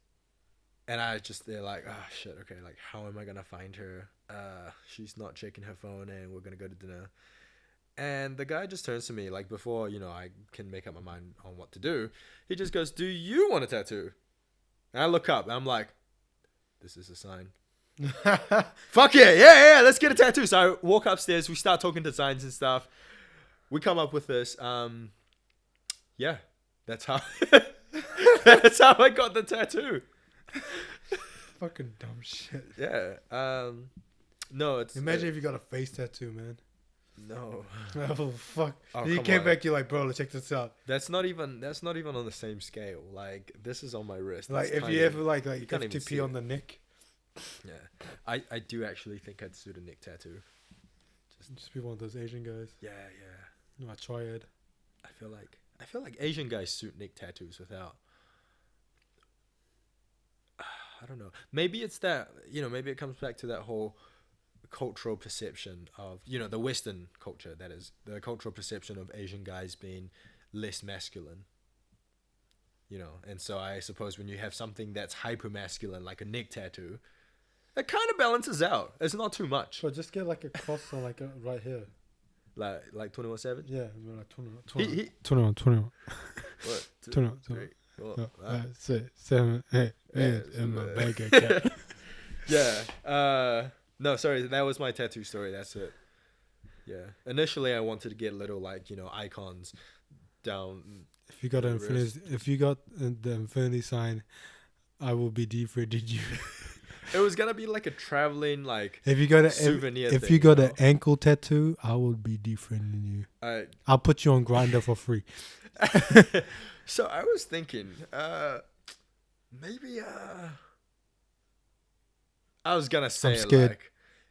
And they're like, "Oh shit, okay, like how am I gonna find her? She's not checking her phone and we're gonna go to dinner." And the guy just turns to me, like before, you know, I can make up my mind on what to do. He just goes, "Do you want a tattoo?" And I look up and I'm like, this is a sign. Fuck yeah, let's get a tattoo. So I walk upstairs, we start talking designs and stuff. We come up with this, That's how. That's how I got the tattoo. Fucking dumb shit. Yeah. No, it's. Imagine if you got a face tattoo, man. No. Oh fuck! Oh, you come came on. back, you're like, bro, let's check this out. That's not even on the same scale. Like, this is on my wrist. Like, It's if tiny. you ever like You you can't have to even see pee it. on the neck, Yeah, I do actually think I'd suit a neck tattoo. just be one of those Asian guys. Yeah. No, a triad. I feel like Asian guys suit neck tattoos without. I don't know. Maybe it's that, maybe it comes back to that whole cultural perception of, the Western culture, that is, the cultural perception of Asian guys being less masculine. And so I suppose when you have something that's hyper masculine, like a neck tattoo, it kind of balances out. It's not too much. So just get like a cross on like right here. Like 21 Savage? Yeah, I mean, like 21. He 21. what? 21. 3, 4, No, 5. 6, 7, 8. Yeah, In my bank account. Yeah. No, sorry, that was my tattoo story. That's it. Yeah. Initially, I wanted to get little icons down. If you got the an infinity, if you got the infinity sign, I will be defriended you. It was gonna be like a traveling If you got a souvenir. if thing, you got an ankle tattoo, I will be defriending you. I'll put you on Grindr for free. So I was thinking, maybe I was gonna say I'm scared.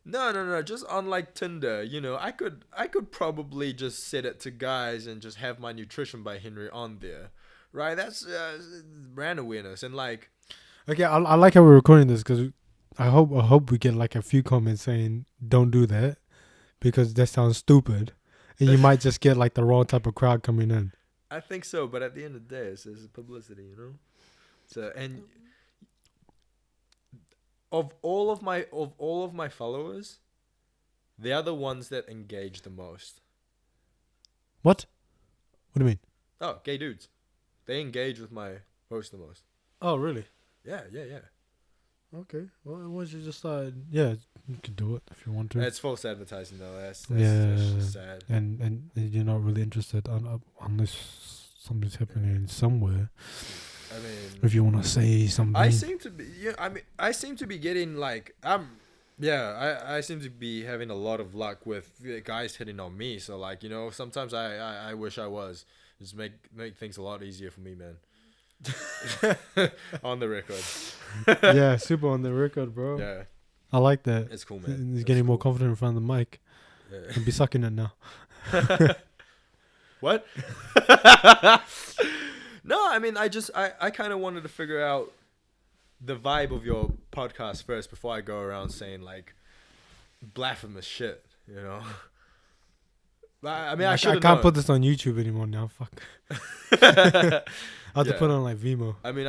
no, just on Tinder, I could probably just set it to guys and just have my Nutrition by Henry on there, right? That's brand awareness and Okay, I like how we're recording this because I hope we get a few comments saying don't do that because that sounds stupid, and you might just get the wrong type of crowd coming in. I think so, but at the end of the day, it's publicity, So and of all of my followers, they are the ones that engage the most. What? What do you mean? Oh, gay dudes. They engage with my post the most. Oh, really? Yeah. Okay. Well, why don't you just yeah, you can do it if you want to. It's false advertising though. That's just sad. And you're not really interested unless something's happening somewhere. I mean, if you want to say something, I seem to be. Yeah, I seem to be getting I seem to be having a lot of luck with guys hitting on me. So sometimes I wish I was. Just make things a lot easier for me, man. On the record. Yeah, super on the record, bro. Yeah, I like that. it's cool, man. He's getting more confident in front of the mic. Yeah. And be sucking it now. What? No, I mean, I kind of wanted to figure out the vibe of your podcast first before I go around saying blasphemous shit, I mean, I can't put this on YouTube anymore now. Fuck. I have to put it on Vimeo. I mean,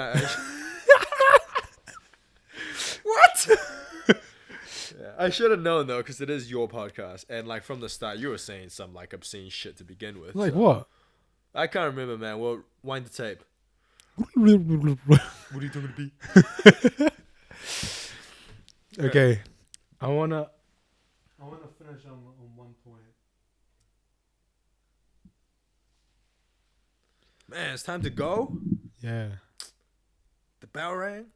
what? Yeah, I should have known though, because it is your podcast, and from the start, you were saying some obscene shit to begin with. So. What? I can't remember, man. Well, wind the tape. What are you talking to be? Okay, I wanna finish on one point. Man, it's time to go. Yeah. The bell rang.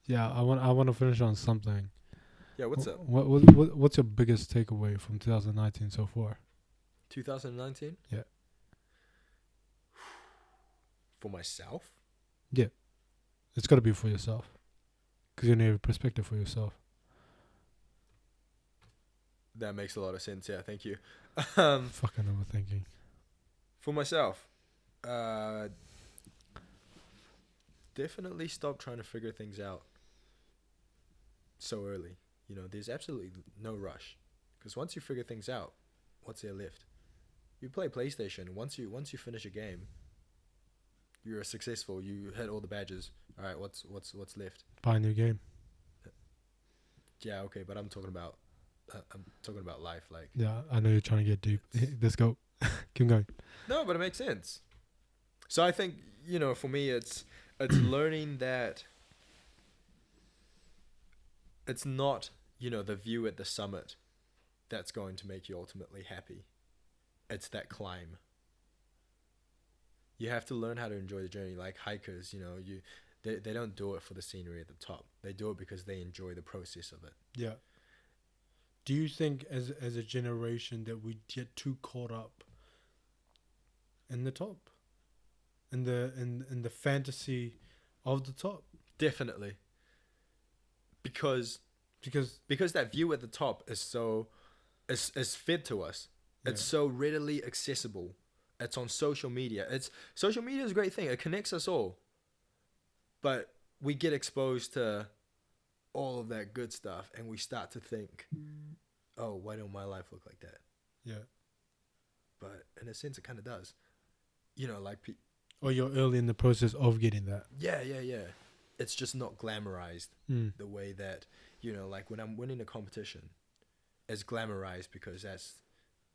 Yeah, I want to finish on something. Yeah, what's up? What's your biggest takeaway from 2019 so far? 2019? Yeah. For myself? Yeah. It's got to be for yourself. Because you need a perspective for yourself. That makes a lot of sense, yeah, thank you. Fucking overthinking. For myself, definitely stop trying to figure things out so early. There's absolutely no rush. Because once you figure things out, what's there left? You play PlayStation. Once you finish a game, you're successful. You hit all the badges. All right, what's left? Buy a new game. Yeah, okay, but I'm talking about life. Yeah, I know you're trying to get deep. Let's go. Keep going. No, but it makes sense. So I think for me, it's learning that it's not the view at the summit that's going to make you ultimately happy. It's that climb. You have to learn how to enjoy the journey. Like hikers, they don't do it for the scenery at the top. They do it because they enjoy the process of it. Yeah. Do you think as a generation that we get too caught up in the top, in the fantasy of the top? Definitely. Because that view at the top is so is fed to us. It's so readily accessible. It's on social media. Social media is a great thing. It connects us all. But we get exposed to all of that good stuff, and we start to think, oh, why don't my life look like that? Yeah. But in a sense, it kind of does. Or you're early in the process of getting that. Yeah. It's just not glamorized the way that, like when I'm winning a competition, it's glamorized because that's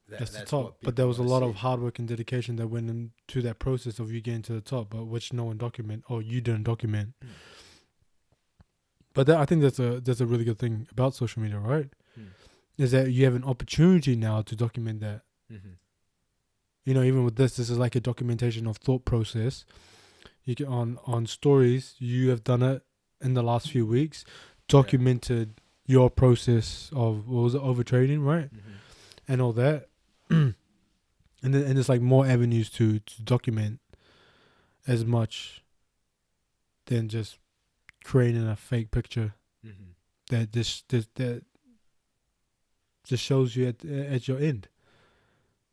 the top. But there was a lot of hard work and dedication that went into that process of you getting to the top, but which no one document, or you didn't document. But I think that's a really good thing about social media, right? Is that you have an opportunity now to document that. Even with this is like a documentation of thought process. You get on stories, you have done it in the last few weeks, documented your process of, what was it, overtraining, right? And all that. and there's like more avenues to document as much than just creating a fake picture that that just shows you at your end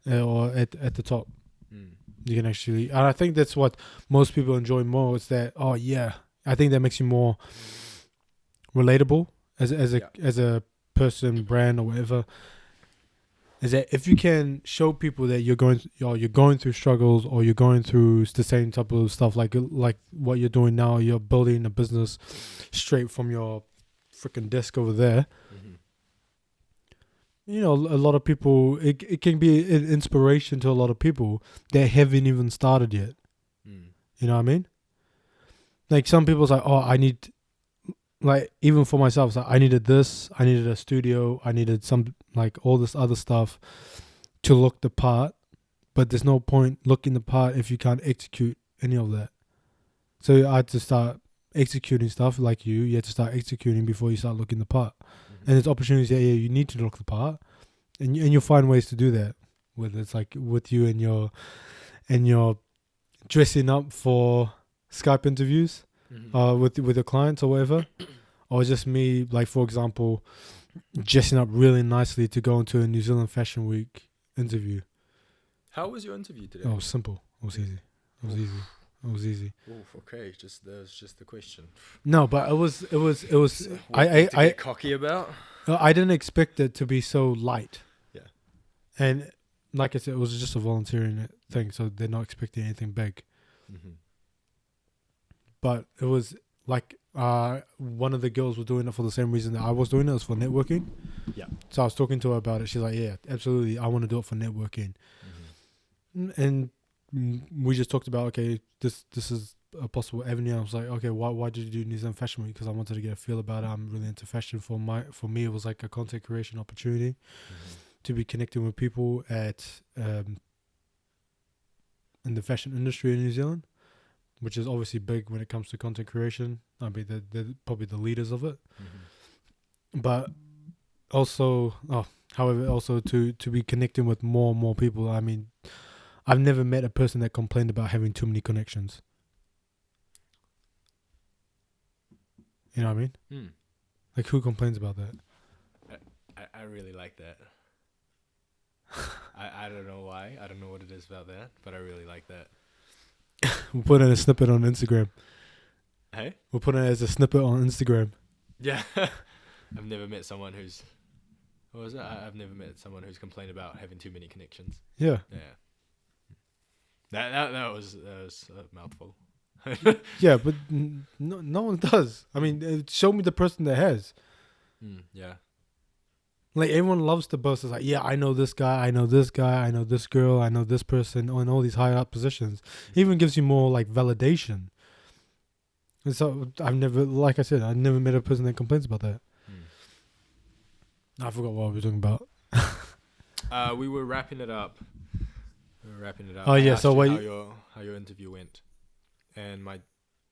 or at the top. You can actually, and I think that's what most people enjoy more, is that, oh yeah, I think that makes you more relatable as a person, brand, or whatever. Is that if you can show people that you're going through struggles, or you're going through the same type of stuff, like what you're doing now, you're building a business straight from your freaking desk over there. A lot of people, it can be an inspiration to a lot of people that haven't even started yet. You know what I mean? Like some people's like, oh, I need, like even for myself, it's like, I needed this, I needed a studio, I needed some, like all this other stuff to look the part, but there's no point looking the part if you can't execute any of that. So I had to start executing stuff like you had to start executing before you start looking the part. And there's opportunities that you need to look the part, and you'll find ways to do that. Whether it's like with you and your dressing up for Skype interviews, with your clients or whatever, or just me, like for example, dressing up really nicely to go into a New Zealand Fashion Week interview. How was your interview today? Oh, it was simple. It was easy. It was easy. Oof, okay, that was just the question. No, but it was. So I get cocky about. I didn't expect it to be so light. Yeah. And like I said, it was just a volunteering thing, so they're not expecting anything big. But it was like one of the girls was doing it for the same reason that I was doing it. It was for networking. Yeah. So I was talking to her about it. She's like, "Yeah, absolutely. I want to do it for networking." And we just talked about, okay, this is a possible avenue. I was like, okay, why did you do New Zealand Fashion Week? Because I wanted to get a feel about it. I'm really into fashion. For me, it was like a content creation opportunity to be connecting with people at in the fashion industry in New Zealand, which is obviously big when it comes to content creation. I mean, they're probably the leaders of it. But also, also to be connecting with more and more people. I mean, I've never met a person that complained about having too many connections. You know what I mean? Like, who complains about that? I really like that. I don't know why. I don't know what it is about that, but I really like that. We'll put in a snippet on Instagram. Hey? We'll put it as a snippet on Instagram. Yeah. I've never met someone who's... What was it? I've never met someone who's complained about having too many connections. Yeah. Yeah. That was a mouthful. Yeah, but no one does. I mean, show me the person that has. Yeah. Like, everyone loves to boast. It's like, yeah, I know this guy, I know this guy, I know this girl, I know this person, in all these higher up positions. It even gives you more, like, validation. And so, like I said, I've never met a person that complains about that. I forgot what we were talking about. We were wrapping it up. We're wrapping it up. Oh, I yeah, asked so you what how your interview went, and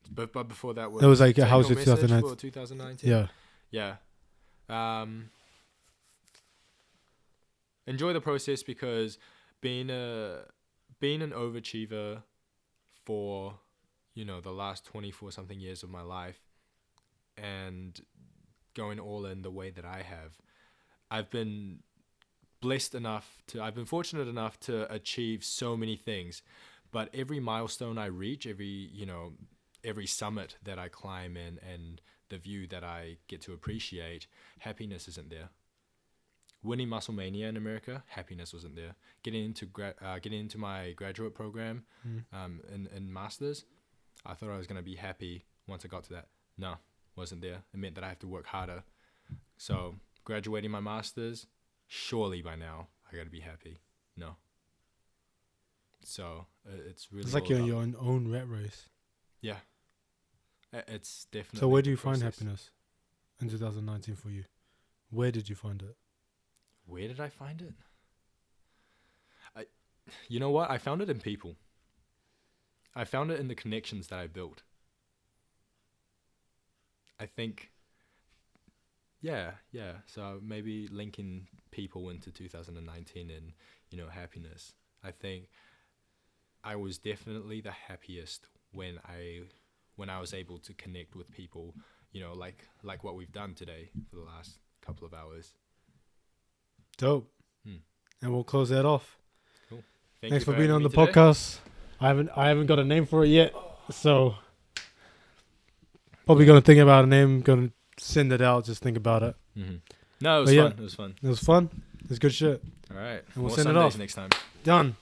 but before that It was like, take how's your your message 2019? for 2019? Yeah. Yeah. Enjoy the process, because being an overachiever for, the last 24 something years of my life, and going all in the way that I have, I've been fortunate enough to achieve so many things, but every milestone I reach, every summit that I climb in, and the view that I get to appreciate, happiness isn't there. Winning Musclemania in America, happiness wasn't there. Getting into my graduate program, in masters, I thought I was gonna be happy once I got to that. No, wasn't there. It meant that I have to work harder. So graduating my masters, surely by now I gotta be happy. No. So it's really. It's like you're in your own rat race. Yeah. It's definitely. So where do you find process. happiness in 2019 for you? Where did you find it? Where did I find it? You know what? I found it in people. I found it in the connections that I built. I think, yeah. So maybe linking people into 2019 and, happiness. I think I was definitely the happiest when I was able to connect with people, like what we've done today for the last couple of hours. Dope. And we'll close that off. Cool. Thanks for being having on me the today. podcast. I haven't got a name for it yet, so probably gonna think about a name. Gonna send it out. Just think about it. Mm-hmm. No, it was But yeah. fun. It was fun. It was fun. It's good shit. All right. And we'll More send it Sundays off. next time. Done.